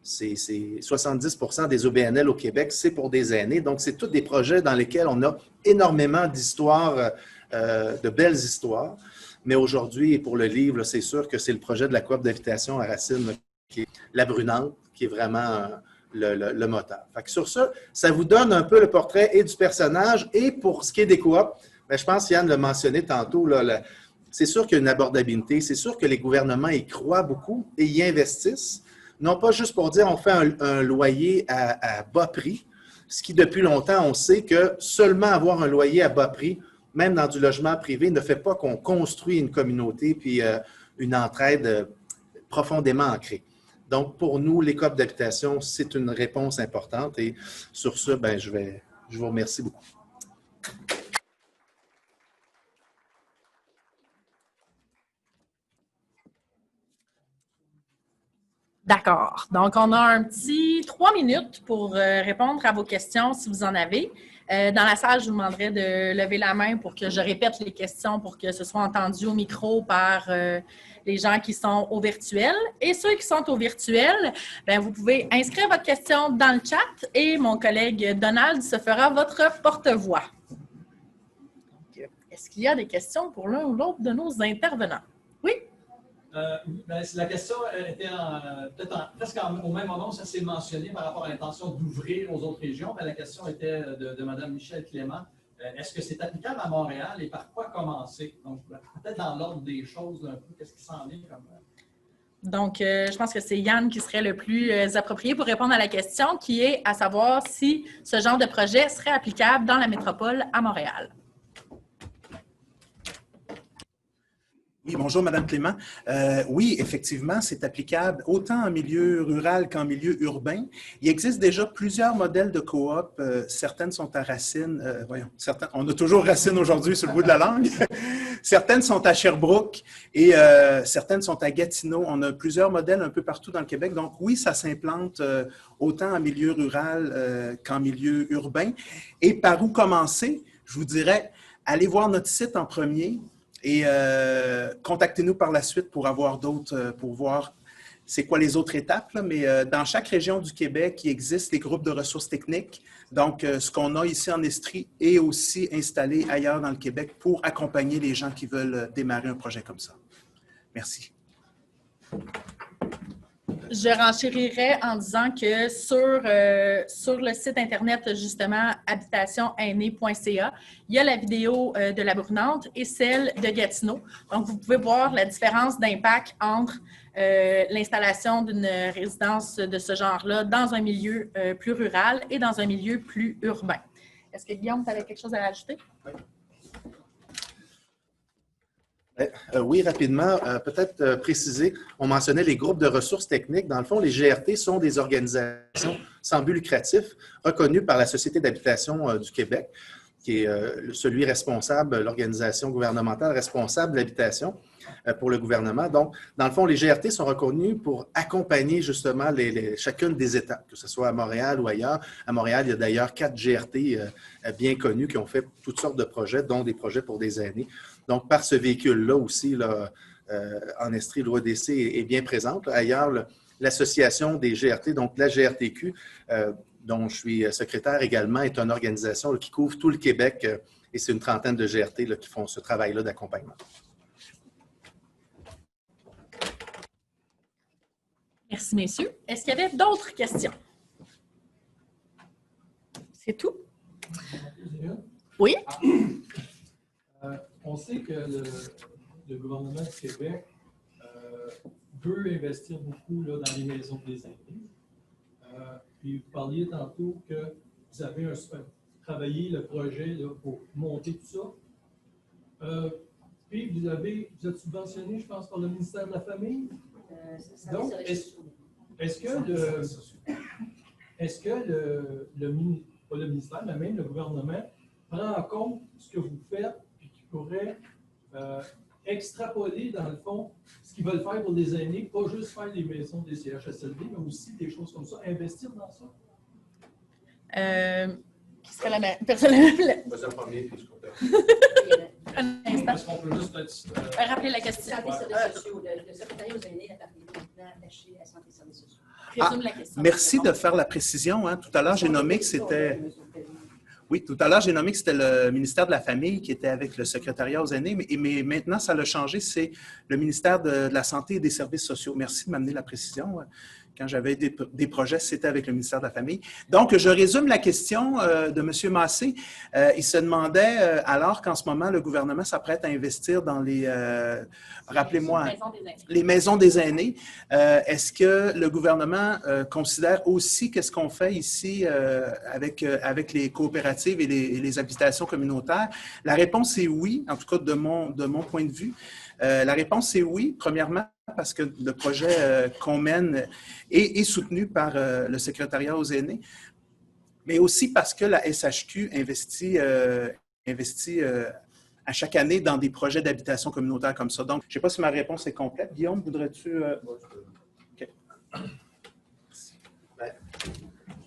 c'est 70% des OBNL au Québec, c'est pour des aînés. Donc, c'est tous des projets dans lesquels on a énormément d'histoires, de belles histoires. Mais aujourd'hui, pour le livre, c'est sûr que c'est le projet de la coop d'habitation à Racine, qui est la Brunante, qui est vraiment le moteur. Fait que sur ça vous donne un peu le portrait et du personnage. Et pour ce qui est des coops, bien, je pense Yann l'a mentionné tantôt, là, c'est sûr qu'il y a une abordabilité, c'est sûr que les gouvernements y croient beaucoup et y investissent. Non pas juste pour dire on fait un loyer à bas prix, ce qui depuis longtemps, on sait que seulement avoir un loyer à bas prix, même dans du logement privé, ne fait pas qu'on construit une communauté puis une entraide profondément ancrée. Donc, pour nous, les coops d'habitation, c'est une réponse importante. Et sur ce, ben, je vous remercie beaucoup. D'accord. Donc, on a un petit 3 minutes pour répondre à vos questions si vous en avez. Dans la salle, je vous demanderai de lever la main pour que je répète les questions pour que ce soit entendu au micro par les gens qui sont au virtuel. Et ceux qui sont au virtuel, bien, vous pouvez inscrire votre question dans le chat et mon collègue Donald se fera votre porte-voix. Est-ce qu'il y a des questions pour l'un ou l'autre de nos intervenants? Oui? Ben, la question était presque au même moment où ça s'est mentionné par rapport à l'intention d'ouvrir aux autres régions, mais la question était de Mme Michèle Clément. Est-ce que c'est applicable à Montréal et par quoi commencer? Donc, peut-être dans l'ordre des choses, un peu, qu'est-ce qui s'en vient comme... Donc, je pense que c'est Yann qui serait le plus approprié pour répondre à la question, qui est à savoir si ce genre de projet serait applicable dans la métropole à Montréal. Oui, bonjour, Mme Clément. Oui, effectivement, c'est applicable autant en milieu rural qu'en milieu urbain. Il existe déjà plusieurs modèles de coop. Certaines sont à Racine. On a toujours Racine aujourd'hui sur le bout de la langue. Certaines sont à Sherbrooke et certaines sont à Gatineau. On a plusieurs modèles un peu partout dans le Québec. Donc oui, ça s'implante autant en milieu rural qu'en milieu urbain. Et par où commencer? Je vous dirais, allez voir notre site en premier. Et contactez-nous par la suite pour avoir d'autres, pour voir c'est quoi les autres étapes. Là. Mais dans chaque région du Québec, il existe les groupes de ressources techniques. Donc, ce qu'on a ici en Estrie est aussi installé ailleurs dans le Québec pour accompagner les gens qui veulent démarrer un projet comme ça. Merci. Je renchérirais en disant que sur le site Internet, justement, habitationaînée.ca, il y a la vidéo de la Brunante et celle de Gatineau. Donc, vous pouvez voir la différence d'impact entre l'installation d'une résidence de ce genre-là dans un milieu plus rural et dans un milieu plus urbain. Est-ce que, Guillaume, tu avais quelque chose à rajouter? Oui. Oui, rapidement, peut-être préciser, on mentionnait les groupes de ressources techniques. Dans le fond, les GRT sont des organisations sans but lucratif reconnues par la Société d'habitation du Québec, qui est celui responsable, l'organisation gouvernementale responsable de l'habitation pour le gouvernement. Donc, dans le fond, les GRT sont reconnus pour accompagner justement chacune des étapes, que ce soit à Montréal ou ailleurs. À Montréal, il y a d'ailleurs 4 GRT bien connus qui ont fait toutes sortes de projets, dont des projets pour des aînés. Donc, par ce véhicule-là aussi, là, en Estrie, l'OADC est bien présente. Ailleurs, l'association des GRT, donc la GRTQ, dont je suis secrétaire également, est une organisation là, qui couvre tout le Québec et c'est une trentaine de GRT là, qui font ce travail-là d'accompagnement. Merci, messieurs. Est-ce qu'il y avait d'autres questions? C'est tout? Oui? On sait que le gouvernement du Québec veut investir beaucoup là, dans les maisons des aînés. Puis vous parliez tantôt que vous avez travaillé le projet là, pour monter tout ça. Puis vous êtes subventionné, je pense, par le ministère de la Famille. Donc, est-ce que pas le ministère, mais même le gouvernement prend en compte ce que vous faites et qui pourrait extrapoler, dans le fond, ce qu'ils veulent faire pour les aînés, pas juste faire les maisons des CHSLD, mais aussi des choses comme ça, investir dans ça? Qui serait la personne la... Vas-y en premier, puis je comprends. Est-ce qu'on peut juste rappeler la question? Santé, services sociaux. Le secrétariat aux aînés a parlé maintenant attaché à santé, services sociaux. Résume la question. Merci de faire la précision. Hein. Tout à l'heure, j'ai nommé que c'était... Oui, tout à l'heure, j'ai nommé que c'était le ministère de la Famille qui était avec le secrétariat aux aînés, mais maintenant, ça l'a changé, c'est le ministère de la Santé et des Services sociaux. Merci de m'amener la précision. Quand j'avais des projets, c'était avec le ministère de la Famille. Donc, je résume la question de M. Massé. Il se demandait, alors qu'en ce moment, le gouvernement s'apprête à investir dans les, rappelez-moi, les maisons des aînés, est-ce que le gouvernement considère aussi qu'est-ce qu'on fait ici avec les coopératives et les habitations communautaires? La réponse est oui, en tout cas de mon point de vue. La réponse est oui, premièrement, parce que le projet qu'on mène est soutenu par le secrétariat aux aînés, mais aussi parce que la SHQ investit à chaque année dans des projets d'habitation communautaire comme ça. Donc, je ne sais pas si ma réponse est complète. Guillaume, voudrais-tu... OK.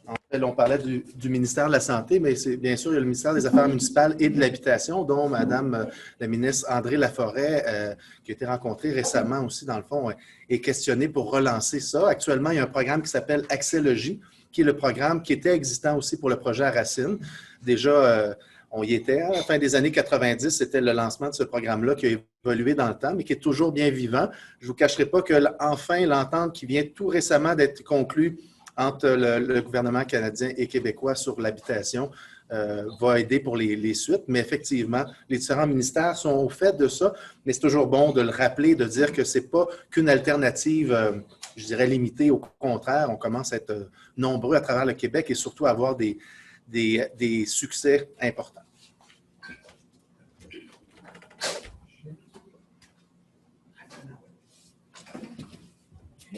En fait, on parlait du ministère de la Santé, mais c'est bien sûr, il y a le ministère des Affaires municipales et de l'Habitation, dont Mme la ministre André Laforêt, qui a été rencontrée récemment aussi, dans le fond, est questionnée pour relancer ça. Actuellement, il y a un programme qui s'appelle Accès-Logis, qui est le programme qui était existant aussi pour le projet à Racine. Déjà, on y était à la fin des années 90, c'était le lancement de ce programme-là qui a évolué dans le temps, mais qui est toujours bien vivant. Je ne vous cacherai pas que, enfin, l'entente qui vient tout récemment d'être conclue entre le gouvernement canadien et québécois sur l'habitation va aider pour les suites. Mais effectivement, les différents ministères sont au fait de ça, mais c'est toujours bon de le rappeler, de dire que ce n'est pas qu'une alternative, je dirais, limitée. Au contraire, on commence à être nombreux à travers le Québec et surtout à avoir des succès importants.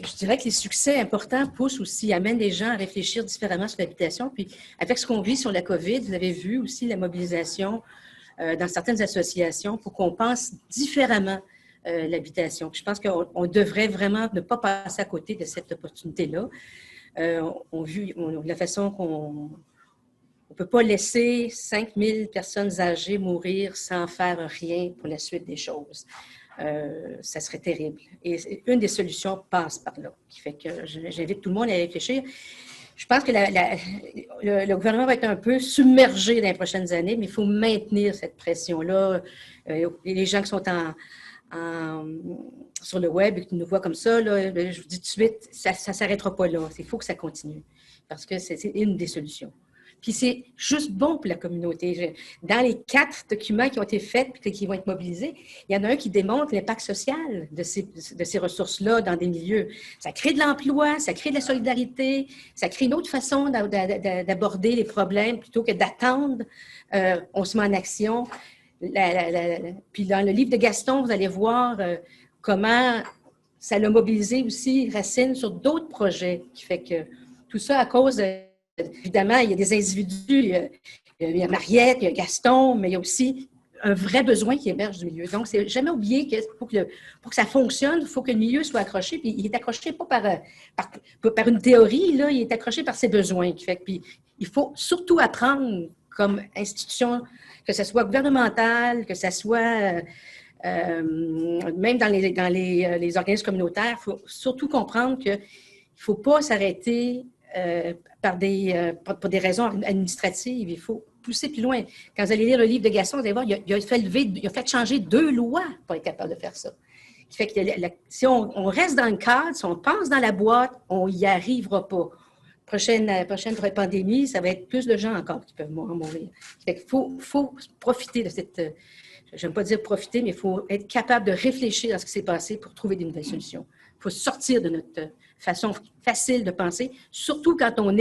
Je dirais que les succès importants poussent aussi, amènent les gens à réfléchir différemment sur l'habitation. Puis, avec ce qu'on vit sur la COVID, vous avez vu aussi la mobilisation dans certaines associations pour qu'on pense différemment l'habitation. Je pense qu'on devrait vraiment ne pas passer à côté de cette opportunité-là. On vu la façon qu'on ne peut pas laisser 5000 personnes âgées mourir sans faire rien pour la suite des choses. Ça serait terrible. Et une des solutions passe par là, qui fait que j'invite tout le monde à y réfléchir. Je pense que le gouvernement va être un peu submergé dans les prochaines années, mais il faut maintenir cette pression-là. Les gens qui sont sur le web et qui nous voient comme ça, là, je vous dis tout de suite, ça ne s'arrêtera pas là. Il faut que ça continue, parce que c'est une des solutions. Puis c'est juste bon pour la communauté. Dans les 4 documents qui ont été faits et qui vont être mobilisés, il y en a un qui démontre l'impact social de ces ressources-là dans des milieux. Ça crée de l'emploi, ça crée de la solidarité, ça crée une autre façon d'aborder les problèmes plutôt que d'attendre. On se met en action. Puis dans le livre de Gaston, vous allez voir comment ça l'a mobilisé aussi Racine sur d'autres projets, qui fait que tout ça à cause évidemment, il y a des individus, il y a Mariette, il y a Gaston, mais il y a aussi un vrai besoin qui émerge du milieu. Donc, c'est jamais oublier que pour que ça fonctionne, il faut que le milieu soit accroché. Puis, il est accroché pas par une théorie, là, il est accroché par ses besoins. Puis, il faut surtout apprendre comme institution, que ce soit gouvernemental, que ce soit même dans les organismes communautaires, il faut surtout comprendre qu'il ne faut pas s'arrêter pour des raisons administratives. Il faut pousser plus loin. Quand vous allez lire le livre de Gaston, vous allez voir, il a fait changer 2 lois pour être capable de faire ça. Qui fait que si on reste dans le cadre, si on pense dans la boîte, on n'y arrivera pas. Prochaine pandémie, ça va être plus de gens encore qui peuvent mourir. Fait qu'il faut profiter de cette... Je n'aime pas dire profiter, mais il faut être capable de réfléchir à ce qui s'est passé pour trouver des nouvelles solutions. Il faut sortir de notre façon facile de penser, surtout quand on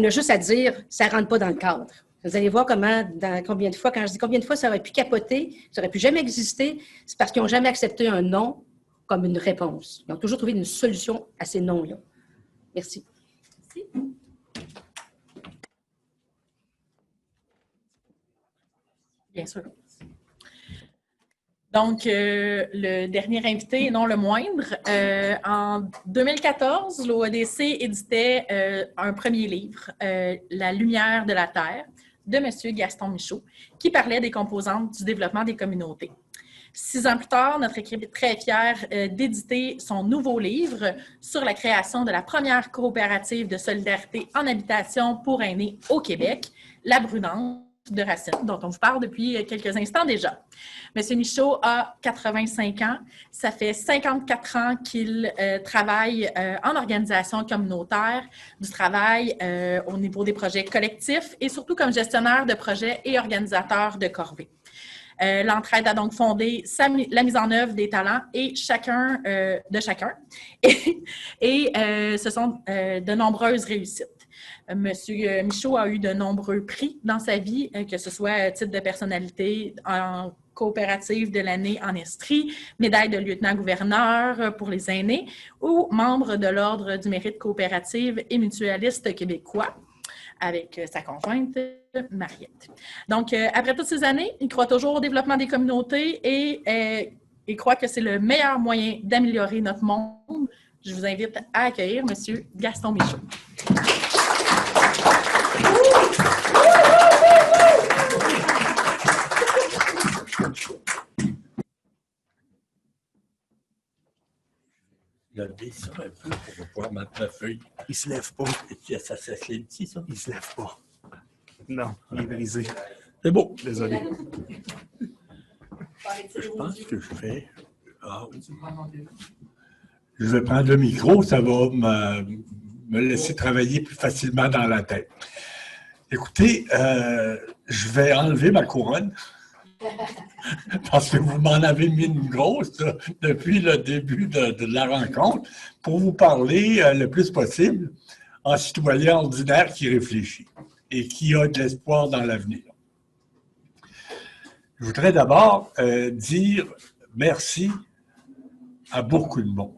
a juste à dire « ça ne rentre pas dans le cadre ». Vous allez voir combien de fois, quand je dis combien de fois ça aurait pu capoter, ça n'aurait pu jamais exister, c'est parce qu'ils n'ont jamais accepté un non comme une réponse. Ils ont toujours trouvé une solution à ces non-là. Merci. Merci. Bien sûr. Donc, le dernier invité, et non le moindre, en 2014, l'OADC éditait un premier livre, La lumière de la Terre, de M. Gaston Michaud, qui parlait des composantes du développement des communautés. 6 ans plus tard, notre équipe est très fière d'éditer son nouveau livre sur la création de la première coopérative de solidarité en habitation pour aînés au Québec, La Brunante de Racine, dont on vous parle depuis quelques instants déjà. M. Michaud a 85 ans. Ça fait 54 ans qu'il travaille en organisation communautaire, du travail au niveau des projets collectifs et surtout comme gestionnaire de projets et organisateur de corvées. L'entraide a donc fondé la mise en œuvre des talents et chacun de chacun. Et ce sont de nombreuses réussites. Monsieur Michaud a eu de nombreux prix dans sa vie, que ce soit titre de personnalité en coopérative de l'année en Estrie, médaille de lieutenant-gouverneur pour les aînés ou membre de l'Ordre du mérite coopérative et mutualiste québécois avec sa conjointe Mariette. Donc, après toutes ces années, il croit toujours au développement des communautés et il croit que c'est le meilleur moyen d'améliorer notre monde. Je vous invite à accueillir M. Gaston Michaud. Lever ça un peu pour pouvoir mettre ma feuille. Il se lève pas. Ça s'assied, ça? Il se lève pas. Non, il est brisé. C'est beau. Désolé. Je pense que je fais... Je vais prendre le micro, ça va me laisser travailler plus facilement dans la tête. Écoutez, je vais enlever ma couronne parce que vous m'en avez mis une grosse là, depuis le début de la rencontre pour vous parler le plus possible en citoyen ordinaire qui réfléchit et qui a de l'espoir dans l'avenir. Je voudrais d'abord dire merci à beaucoup de monde.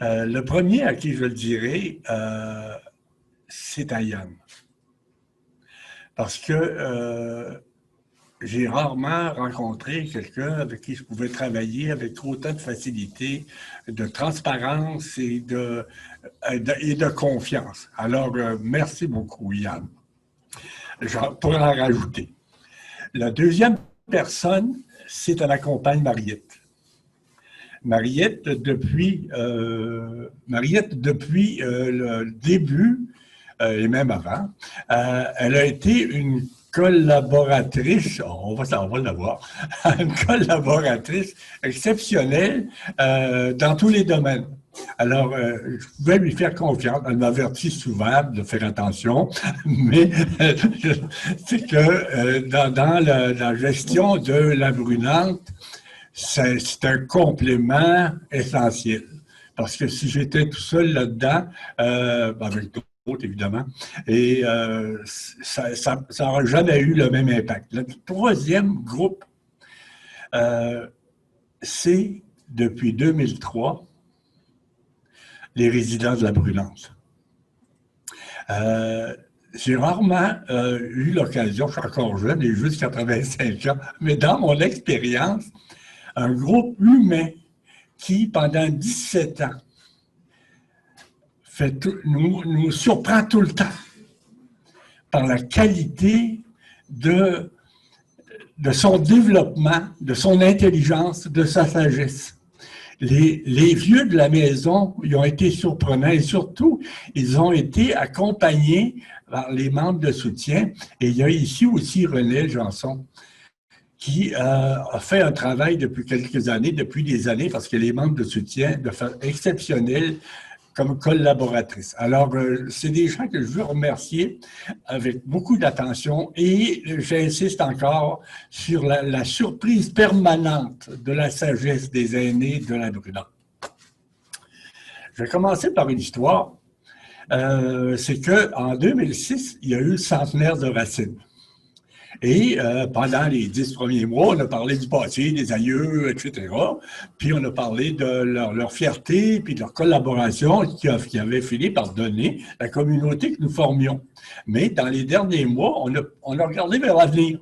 Le premier à qui je le dirai, c'est à Yann. Parce que j'ai rarement rencontré quelqu'un avec qui je pouvais travailler avec autant de facilité, de transparence et de confiance. Alors, merci beaucoup, Yann. Je pourrais en rajouter. La deuxième personne, c'est à la compagne Mariette. Mariette, depuis le début, et même avant, elle a été une collaboratrice, on va la voir, une collaboratrice exceptionnelle dans tous les domaines. Alors, je pouvais lui faire confiance. Elle m'avertit souvent de faire attention, mais c'est que dans la gestion de la Brunante, c'est un complément essentiel. Parce que si j'étais tout seul là-dedans, avec d'autres évidemment, et ça n'aurait jamais eu le même impact. Le troisième groupe, c'est depuis 2003, les résidents de la Brunante. J'ai rarement eu l'occasion, je suis encore jeune, j'ai juste 85 ans, mais dans mon expérience, un groupe humain qui, pendant 17 ans, nous surprend tout le temps par la qualité de son développement, de son intelligence, de sa sagesse. Les vieux de la maison, ils ont été surprenants et surtout, ils ont été accompagnés par les membres de soutien. Et il y a ici aussi René Janson, qui a fait un travail depuis quelques années, depuis des années, parce que les membres de soutien de façon exceptionnelle comme collaboratrices. Alors, c'est des gens que je veux remercier avec beaucoup d'attention et j'insiste encore sur la surprise permanente de la sagesse des aînés de la Brunante. Je vais commencer par une histoire. C'est qu'en 2006, il y a eu le centenaire de Racine. Et pendant les 10 premiers mois, on a parlé du passé, des aïeux, etc. Puis on a parlé de leur fierté, puis de leur collaboration qui avait fini par donner la communauté que nous formions. Mais dans les derniers mois, on a regardé vers l'avenir.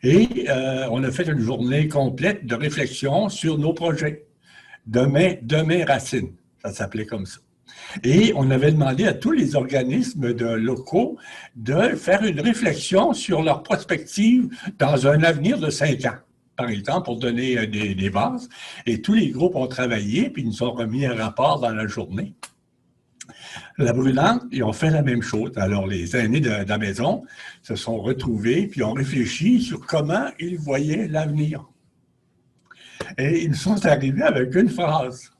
Et on a fait une journée complète de réflexion sur nos projets. Demain Racine, ça s'appelait comme ça. Et on avait demandé à tous les organismes locaux de faire une réflexion sur leur prospective dans un avenir de 5 ans, par exemple, pour donner des bases. Et tous les groupes ont travaillé, puis ils nous ont remis un rapport dans la journée. La Brûlante, ils ont fait la même chose. Alors, les aînés de la maison se sont retrouvés, puis ont réfléchi sur comment ils voyaient l'avenir. Et ils sont arrivés avec une phrase.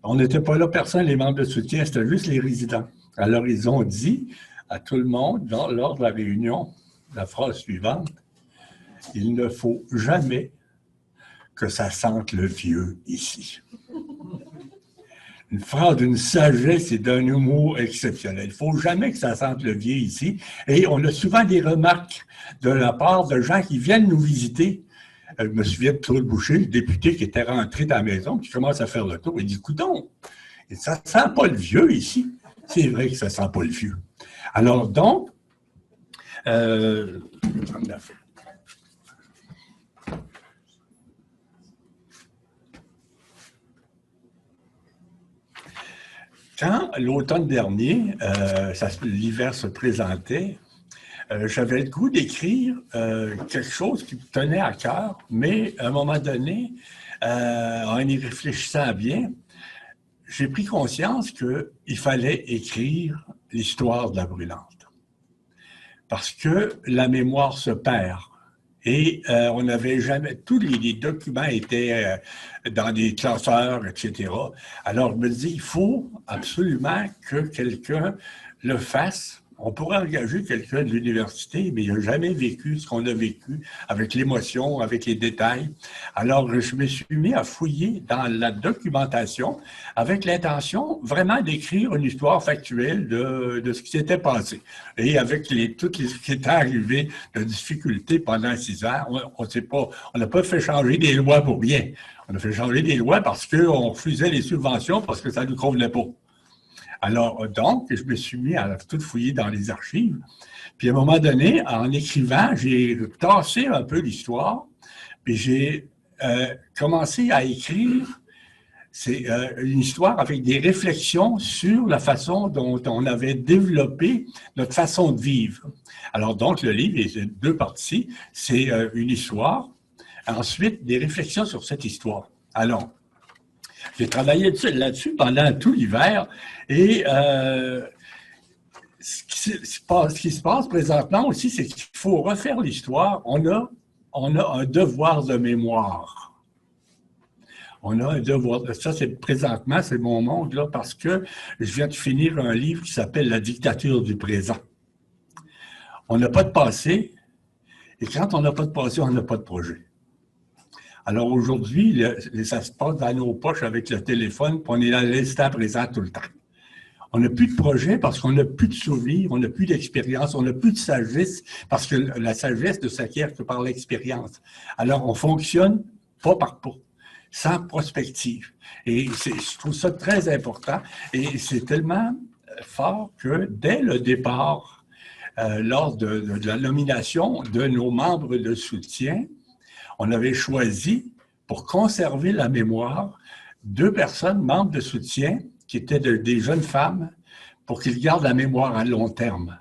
On n'était pas là, personne, les membres de soutien, c'était juste les résidents. Alors, ils ont dit à tout le monde, lors de la réunion, la phrase suivante, « Il ne faut jamais que ça sente le vieux ici. » Une phrase d'une sagesse et d'un humour exceptionnel. Il ne faut jamais que ça sente le vieux ici. Et on a souvent des remarques de la part de gens qui viennent nous visiter. Je me souviens de Claude Boucher, le député qui était rentré dans la maison, qui commence à faire le tour. Il dit, coudonc, ça ne sent pas le vieux ici. C'est vrai que ça ne sent pas le vieux. Alors donc, quand l'automne dernier, l'hiver se présentait, j'avais le goût d'écrire quelque chose qui me tenait à cœur, mais à un moment donné, en y réfléchissant bien, j'ai pris conscience qu'il fallait écrire l'histoire de la Brûlante. Parce que la mémoire se perd. Et on n'avait jamais... Tous les documents étaient dans des classeurs, etc. Alors, je me dis, il faut absolument que quelqu'un le fasse. On pourrait engager quelqu'un de l'université, mais il n'a jamais vécu ce qu'on a vécu, avec l'émotion, avec les détails. Alors, je me suis mis à fouiller dans la documentation avec l'intention vraiment d'écrire une histoire factuelle de ce qui s'était passé. Et avec tout ce qui était arrivé de difficultés pendant 6 ans, on n'a pas fait changer des lois pour rien. On a fait changer des lois parce qu'on refusait les subventions parce que ça ne nous convenait pas. Alors, donc, je me suis mis à tout fouiller dans les archives. Puis, à un moment donné, en écrivant, j'ai tassé un peu l'histoire. Puis, j'ai commencé à écrire une histoire avec des réflexions sur la façon dont on avait développé notre façon de vivre. Alors, donc, le livre est de 2 parties. C'est une histoire. Ensuite, des réflexions sur cette histoire. Alors, j'ai travaillé là-dessus pendant tout l'hiver et ce qui se passe présentement aussi, c'est qu'il faut refaire l'histoire. On a un devoir de mémoire. On a un devoir. Ça, présentement, c'est mon monde, là, parce que je viens de finir un livre qui s'appelle « La dictature du présent ». On n'a pas de passé, et quand on n'a pas de passé, on n'a pas de projet. Alors aujourd'hui, ça se passe dans nos poches avec le téléphone, puis on est dans l'instant présent tout le temps. On n'a plus de projet parce qu'on n'a plus de souvenirs, on n'a plus d'expérience, on n'a plus de sagesse, parce que la sagesse ne s'acquiert que par l'expérience. Alors, on fonctionne pas par pas, sans prospective. Et je trouve ça très important. Et c'est tellement fort que dès le départ, lors de la nomination de nos membres de soutien, on avait choisi, pour conserver la mémoire, 2 personnes, membres de soutien, qui étaient des jeunes femmes, pour qu'ils gardent la mémoire à long terme.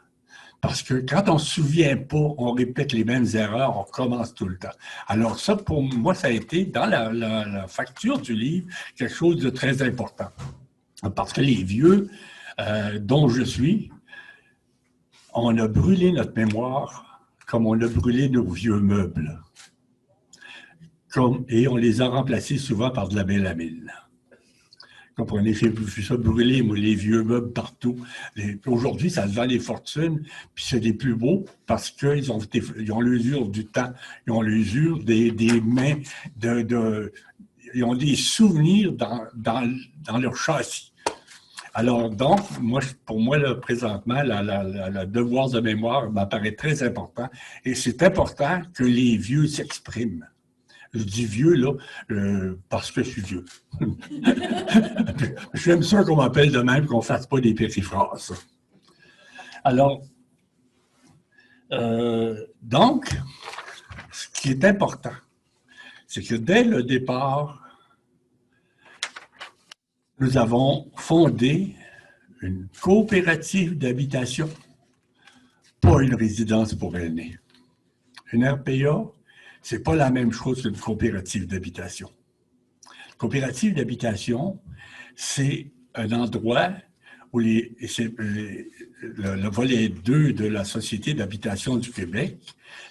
Parce que quand on ne se souvient pas, on répète les mêmes erreurs, on recommence tout le temps. Alors ça, pour moi, ça a été, dans la facture du livre, quelque chose de très important. Parce que les vieux, dont je suis, on a brûlé notre mémoire comme on a brûlé nos vieux meubles. Et on les a remplacés souvent par de la mélamine. Comprenez, j'ai vu ça brûler, moi, les vieux meubles partout. Aujourd'hui, ça se vend des fortunes, puis c'est des plus beaux parce qu'ils ont l'usure du temps, ils ont l'usure des mains, ils ont des souvenirs dans leur châssis. Alors donc, pour moi, là, présentement, le devoir de mémoire m'apparaît très important et c'est important que les vieux s'expriment. Je dis vieux, là, parce que je suis vieux. J'aime ça qu'on m'appelle de même, qu'on ne fasse pas des périphrases. Alors, donc, qui est important, c'est que dès le départ, nous avons fondé une coopérative d'habitation, pas une résidence pour aînés. Une RPA, ce n'est pas la même chose qu'une coopérative d'habitation. Coopérative d'habitation, c'est un endroit où le volet 2 de la Société d'habitation du Québec,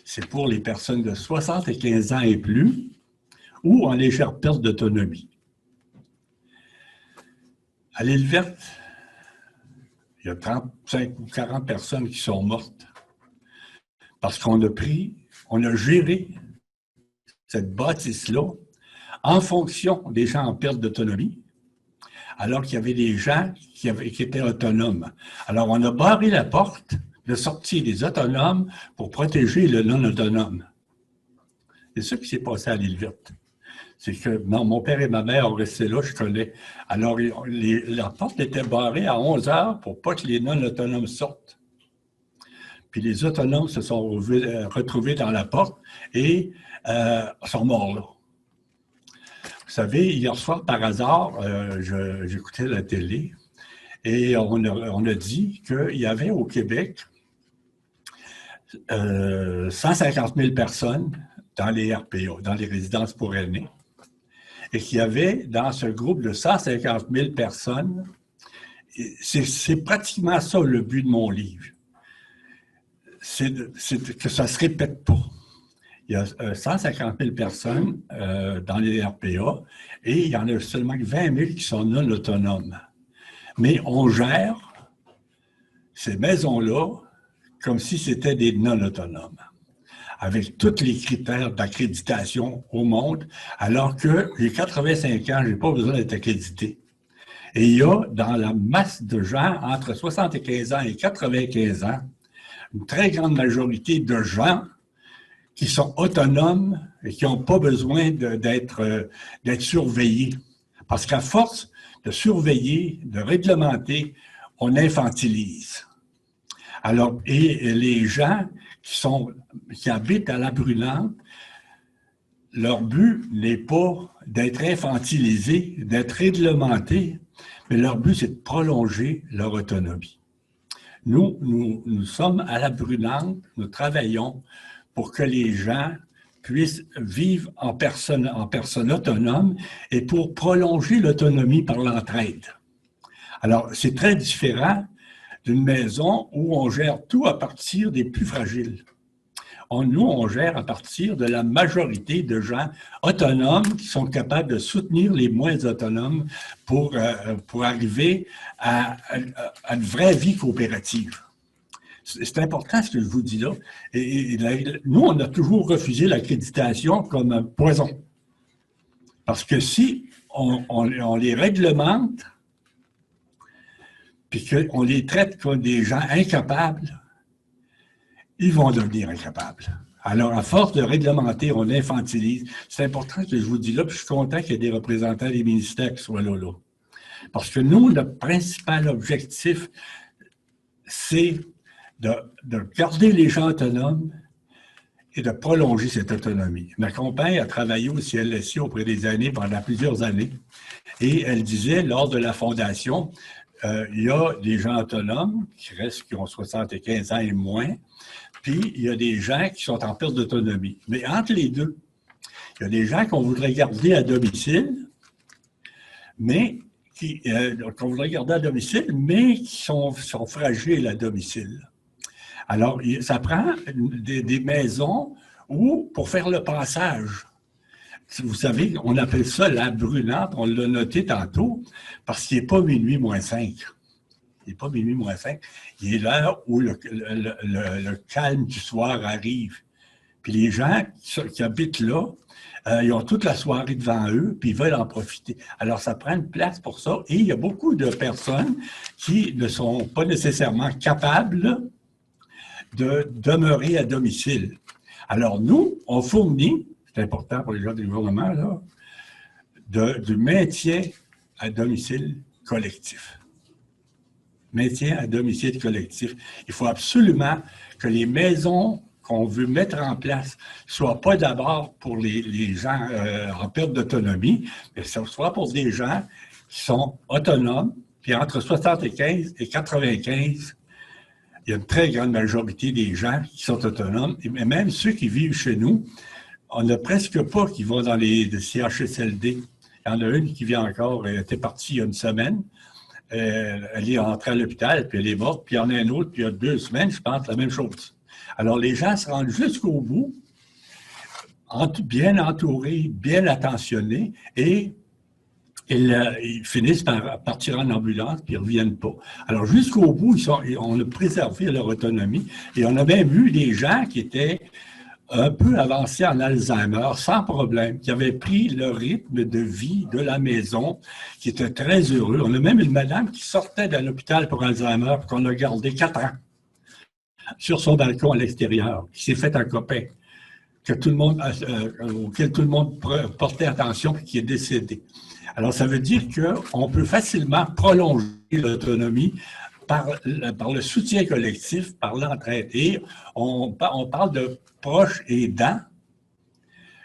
c'est pour les personnes de 75 ans et plus ou en légère perte d'autonomie. À l'île verte, il y a 35 ou 40 personnes qui sont mortes parce qu'on a géré cette bâtisse-là en fonction des gens en perte d'autonomie, alors qu'il y avait des gens qui étaient autonomes. Alors, on a barré la porte de sortie des autonomes pour protéger le non-autonome. C'est ça qui s'est passé à l'île verte. C'est que mon père et ma mère ont resté là, je connais. Alors, la porte était barrée à 11 heures pour pas que les non-autonomes sortent. Puis les autonomes se sont retrouvés dans la porte et sont morts là. Vous savez, hier soir, par hasard, j'écoutais la télé et on a dit qu'il y avait au Québec 150 000 personnes dans les RPA, dans les résidences pour aînés, et qu'il y avait dans ce groupe de 150 000 personnes, c'est pratiquement ça le but de mon livre, c'est que ça ne se répète pas. Il y a 150 000 personnes dans les RPA et il y en a seulement 20 000 qui sont non autonomes. Mais on gère ces maisons-là comme si c'était des non autonomes, avec tous les critères d'accréditation au monde, alors que j'ai 85 ans, je n'ai pas besoin d'être accrédité. Et il y a dans la masse de gens entre 75 ans et 95 ans, une très grande majorité de gens qui sont autonomes et qui n'ont pas besoin d'être surveillés. Parce qu'à force de surveiller, de réglementer, on infantilise. Alors, et les gens qui habitent à la Brûlante, leur but n'est pas d'être infantilisés, d'être réglementés, mais leur but, c'est de prolonger leur autonomie. Nous sommes à la Brûlante, nous travaillons pour que les gens puissent vivre en personne autonome et pour prolonger l'autonomie par l'entraide. Alors, c'est très différent d'une maison où on gère tout à partir des plus fragiles. Nous, on gère à partir de la majorité de gens autonomes qui sont capables de soutenir les moins autonomes pour arriver à une vraie vie coopérative. C'est important ce que je vous dis là. Et nous, on a toujours refusé l'accréditation comme un poison. Parce que si on les réglemente, puis qu'on les traite comme des gens incapables, ils vont devenir incapables. Alors, à force de réglementer, on infantilise. C'est important que je vous dis là, puis je suis content qu'il y ait des représentants des ministères qui soient là. Parce que nous, notre principal objectif, c'est de garder les gens autonomes et de prolonger cette autonomie. Ma compagne a travaillé au CLSC auprès des aînés pendant plusieurs années et elle disait, lors de la fondation, il y a des gens autonomes qui ont 75 ans et moins, puis il y a des gens qui sont en perte d'autonomie. Mais entre les deux, il y a des gens qu'on voudrait garder à domicile, mais qui sont fragiles à domicile. Alors, ça prend des maisons où, pour faire le passage, vous savez, on appelle ça la Brûlante, on l'a noté tantôt, parce qu'il n'est pas minuit moins 5. Il n'est pas minuit moins 5. Il est l'heure où le calme du soir arrive. Puis les gens qui habitent là, ils ont toute la soirée devant eux, puis ils veulent en profiter. Alors, ça prend une place pour ça. Et il y a beaucoup de personnes qui ne sont pas nécessairement capables de demeurer à domicile. Alors, nous, on fournit, c'est important pour les gens du gouvernement, là, du maintien à domicile collectif. Maintien à domicile collectif. Il faut absolument que les maisons qu'on veut mettre en place soit pas d'abord pour les gens en perte d'autonomie, mais soit pour des gens qui sont autonomes, puis entre 75 et 95, il y a une très grande majorité des gens qui sont autonomes, et même ceux qui vivent chez nous, on n'a presque pas qui vont dans les CHSLD. Il y en a une qui vient encore, elle était partie il y a une semaine. Elle est entrée à l'hôpital, puis elle est morte. Puis il y en a un autre, puis il y a 2 semaines, je pense, la même chose. Alors, les gens se rendent jusqu'au bout, bien entourés, bien attentionnés, et ils finissent par partir en ambulance, puis ils ne reviennent pas. Alors, jusqu'au bout, on a préservé leur autonomie, et on a même vu des gens qui étaient un peu avancés en Alzheimer, sans problème, qui avaient pris le rythme de vie de la maison, qui étaient très heureux. On a même une madame qui sortait de l'hôpital pour Alzheimer, qu'on a gardé 4 ans, sur son balcon à l'extérieur, qui s'est fait un copain, auquel tout le monde portait attention, et qui est décédé. Alors, ça veut dire qu'on peut facilement prolonger l'autonomie par le soutien collectif, par l'entraide. Et on parle de proches aidants.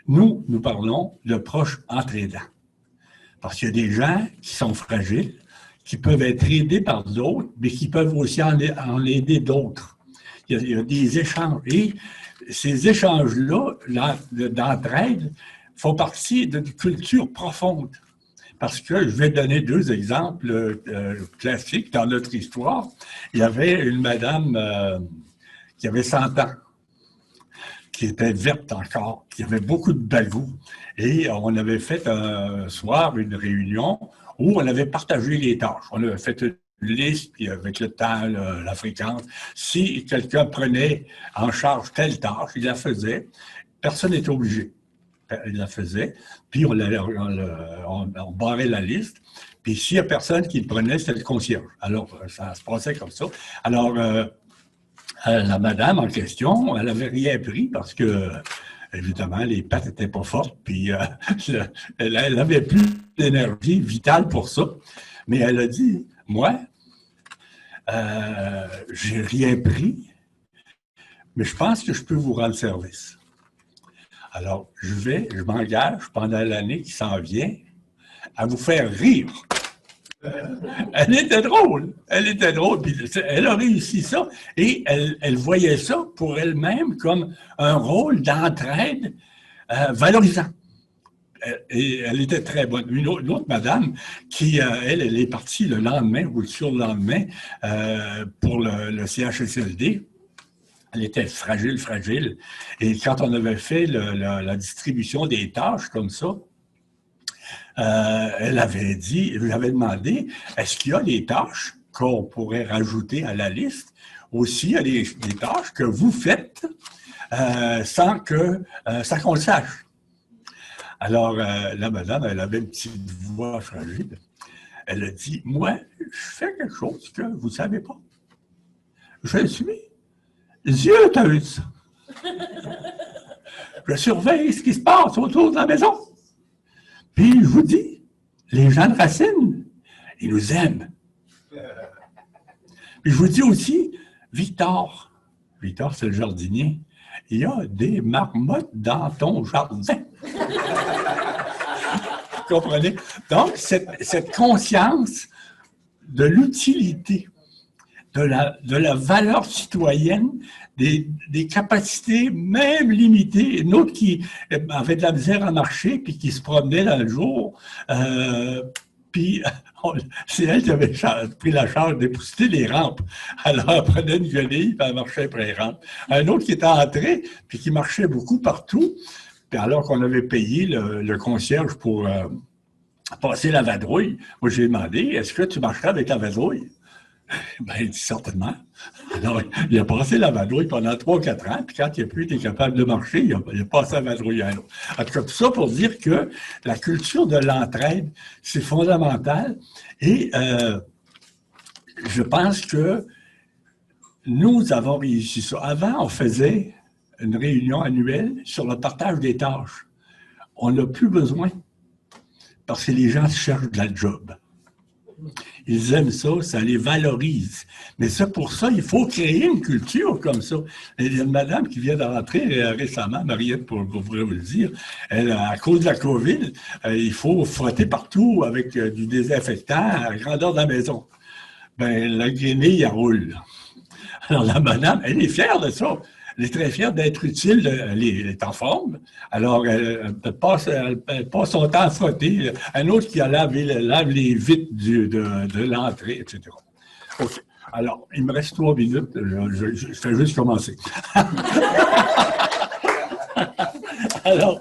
Nous parlons de proches entre aidants. Parce qu'il y a des gens qui sont fragiles, qui peuvent être aidés par d'autres, mais qui peuvent aussi en aider d'autres. Il y a des échanges. Et ces échanges-là, d'entraide, font partie d'une culture profonde. Parce que je vais donner 2 exemples classiques dans notre histoire. Il y avait une madame qui avait 100 ans, qui était verte encore, qui avait beaucoup de bagou. Et on avait fait un soir une réunion où on avait partagé les tâches. On avait fait une liste, puis avec le temps, la fréquence. Si quelqu'un prenait en charge telle tâche, il la faisait. Personne n'était obligé. Il la faisait, puis on barrait la liste, puis s'il n'y a personne qui le prenait, c'était le concierge. Alors, ça se passait comme ça. Alors, la madame en question, elle n'avait rien pris parce que, évidemment, les pattes n'étaient pas fortes, puis elle n'avait plus d'énergie vitale pour ça. Mais elle a dit, moi, j'ai rien pris, mais je pense que je peux vous rendre service. Alors, je m'engage pendant l'année qui s'en vient à vous faire rire. Elle était drôle, puis elle a réussi ça, et elle voyait ça pour elle-même comme un rôle d'entraide valorisant. Et elle était très bonne. Une autre madame qui, elle est partie le lendemain ou le surlendemain pour le CHSLD. Elle était fragile. Et quand on avait fait la distribution des tâches comme ça, elle avait demandé, est-ce qu'il y a des tâches qu'on pourrait rajouter à la liste? Aussi, il y a des tâches que vous faites sans qu'on le sache. Alors, la madame, elle avait une petite voix fragile. Elle a dit, moi, je fais quelque chose que vous ne savez pas. Je suis zioteuse. Je surveille ce qui se passe autour de la maison. Puis je vous dis, les gens de Racine, ils nous aiment. Puis je vous dis aussi, Victor, c'est le jardinier, il y a des marmottes dans ton jardin. Vous comprenez? Donc, cette conscience de l'utilité, de la valeur citoyenne, des capacités même limitées. Une autre qui avait de la misère à marcher, puis qui se promenait dans le jour, puis c'est elle qui avait pris la charge d'épousseter les rampes. Alors, elle prenait une guenille, puis elle marchait après les rampes. Un autre qui était entré, puis qui marchait beaucoup partout, puis alors qu'on avait payé le concierge pour passer la vadrouille, moi j'ai demandé, est-ce que tu marcherais avec la vadrouille? Ben, il dit certainement. Alors, il a passé la vadrouille pendant 3 ou 4 ans, puis quand il n'a plus été capable de marcher, il a passé la vadrouille à un autre. En tout cas, tout ça pour dire que la culture de l'entraide, c'est fondamental. Et je pense que nous avons réussi ça. Avant, on faisait une réunion annuelle sur le partage des tâches. On n'a plus besoin, parce que les gens cherchent de la job. ils aiment ça, ça les valorise. Mais ça, pour ça, il faut créer une culture comme ça. Il y a une madame qui vient de rentrer récemment, Mariette, pour vous le dire, elle, à cause de la COVID, il faut frotter partout avec du désinfectant à la grandeur de la maison. Ben, la guenille, elle roule. Alors, la madame, elle est fière de ça. Elle est très fière d'être utile, elle est en forme. Alors, elle passe son temps à frotter. Un autre qui a lave les vitres de l'entrée, etc. OK. Alors, il me reste 3 minutes. Je fais juste commencer. Alors,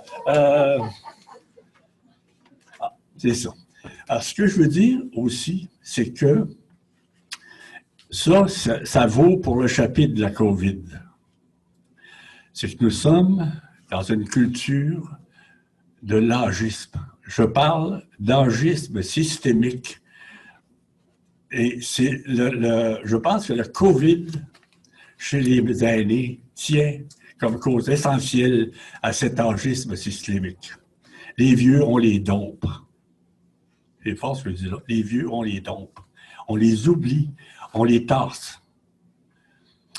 c'est ça. Alors, ce que je veux dire aussi, c'est que ça vaut pour le chapitre de la COVID. C'est que nous sommes dans une culture de l'agisme. Je parle d'agisme systémique. Et c'est je pense que le COVID, chez les aînés, tient comme cause essentielle à cet agisme systémique. Les vieux, on les dompe. C'est fort ce que je dis là. Les vieux, on les dompe. On les oublie, on les tasse.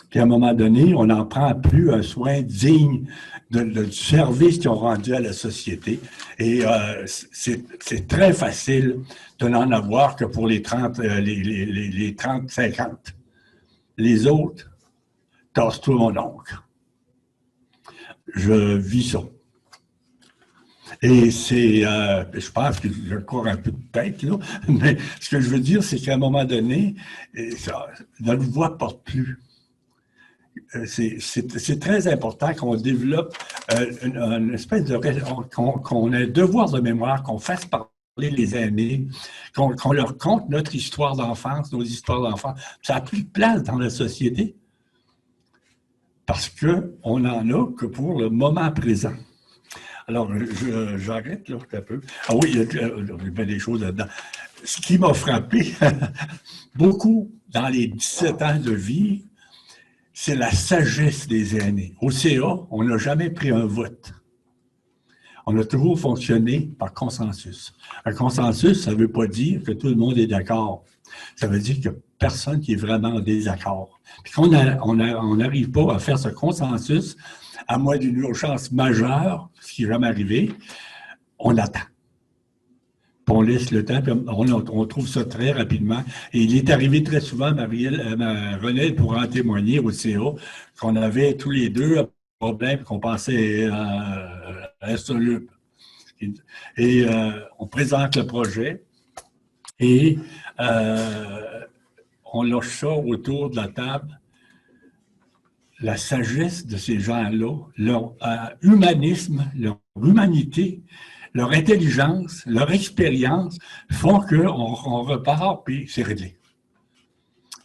Puis à un moment donné, on n'en prend plus un soin digne du service qu'ils ont rendu à la société. Et c'est très facile de n'en avoir que pour les 30-50. Les autres, tasse-toi mon oncle. Je vis ça. Et c'est, je pense que j'ai encore un peu de tête, là, mais ce que je veux dire, c'est qu'à un moment donné, notre voix porte plus. C'est très important qu'on développe une espèce de... qu'on ait un devoir de mémoire, qu'on fasse parler les aînés, qu'on leur conte notre histoire d'enfance, nos histoires d'enfance. Ça n'a plus de place dans la société parce qu'on n'en a que pour le moment présent. Alors, j'arrête là un peu. Ah oui, il y a bien des choses là-dedans. Ce qui m'a frappé beaucoup dans les 17 ans de vie, c'est la sagesse des aînés. Au CA, on n'a jamais pris un vote. On a toujours fonctionné par consensus. Un consensus, ça ne veut pas dire que tout le monde est d'accord. Ça veut dire qu'il n'y a personne qui est vraiment en désaccord. Puis quand on n'arrive pas à faire ce consensus, à moins d'une urgence majeure, ce qui n'est jamais arrivé, on attend. Puis on laisse le temps, puis on trouve ça très rapidement. Et il est arrivé très souvent, Renée pourra en témoigner au CA, qu'on avait tous les deux un problème qu'on pensait insoluble. Et on présente le projet et on lâche ça autour de la table. La sagesse de ces gens-là, leur humanisme, leur humanité, leur intelligence, leur expérience font qu'on repart, puis c'est réglé.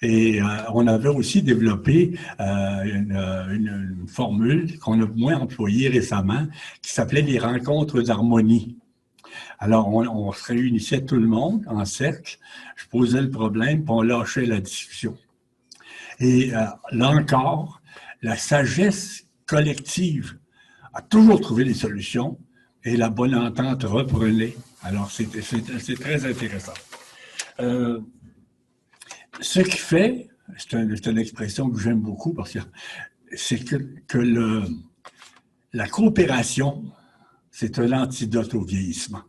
Et on avait aussi développé une formule qu'on a moins employée récemment, qui s'appelait les rencontres d'harmonie. Alors, on se réunissait tout le monde en cercle, je posais le problème, puis on lâchait la discussion. Et là encore, la sagesse collective a toujours trouvé des solutions et la bonne entente reprenait. Alors, c'est très intéressant. Ce qui fait, c'est une expression que j'aime beaucoup parce que c'est que la coopération, c'est un antidote au vieillissement.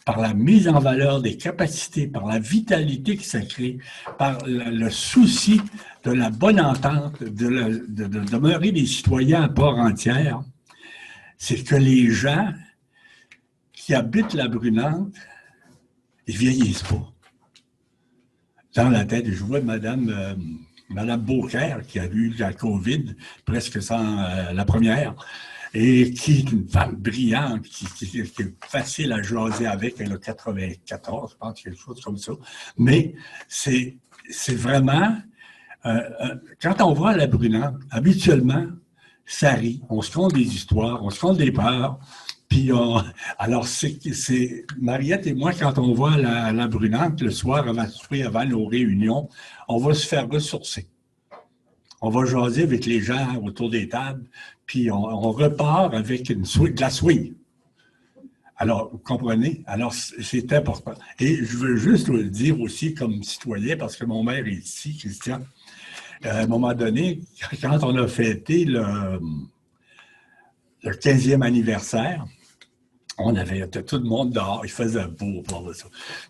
Par la mise en valeur des capacités, par la vitalité qui ça crée, par le souci de la bonne entente, de demeurer des citoyens à part entière, c'est que les gens qui habitent la Brunante, ils vieillissent pas. Dans la tête, je vois Madame Beaucaire, qui a eu la COVID presque sans la première, et qui est une femme brillante, qui est facile à jaser avec. Elle a 94, je pense, quelque chose comme ça. Mais c'est vraiment... quand on voit la Brunante, habituellement, ça rit. On se compte des histoires, on se compte des peurs. Puis alors, c'est Mariette et moi, quand on voit la Brunante, le soir, avant nos réunions, on va se faire ressourcer. On va jaser avec les gens autour des tables, puis on repart avec de la swing. Alors, vous comprenez? Alors, c'est important. Et je veux juste le dire aussi comme citoyen, parce que mon maire est ici, Christian. À un moment donné, quand on a fêté le 15e anniversaire, on avait tout le monde dehors, il faisait beau pour ça.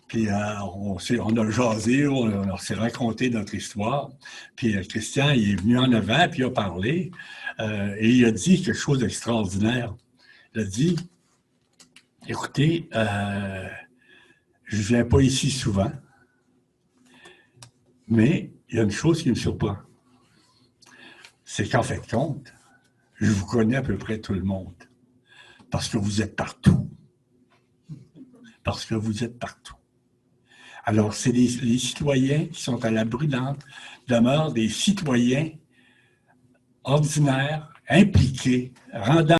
Puis on a jasé, on s'est raconté notre histoire. Puis Christian, il est venu en avant, puis il a parlé, et il a dit quelque chose d'extraordinaire. Il a dit, écoutez, je ne viens pas ici souvent, mais il y a une chose qui me surprend. C'est qu'en fait compte, je vous connais à peu près tout le monde. Parce que vous êtes partout. Parce que vous êtes partout. Alors, c'est les citoyens qui sont à la brûlante demeurent des citoyens ordinaires, impliqués, rendant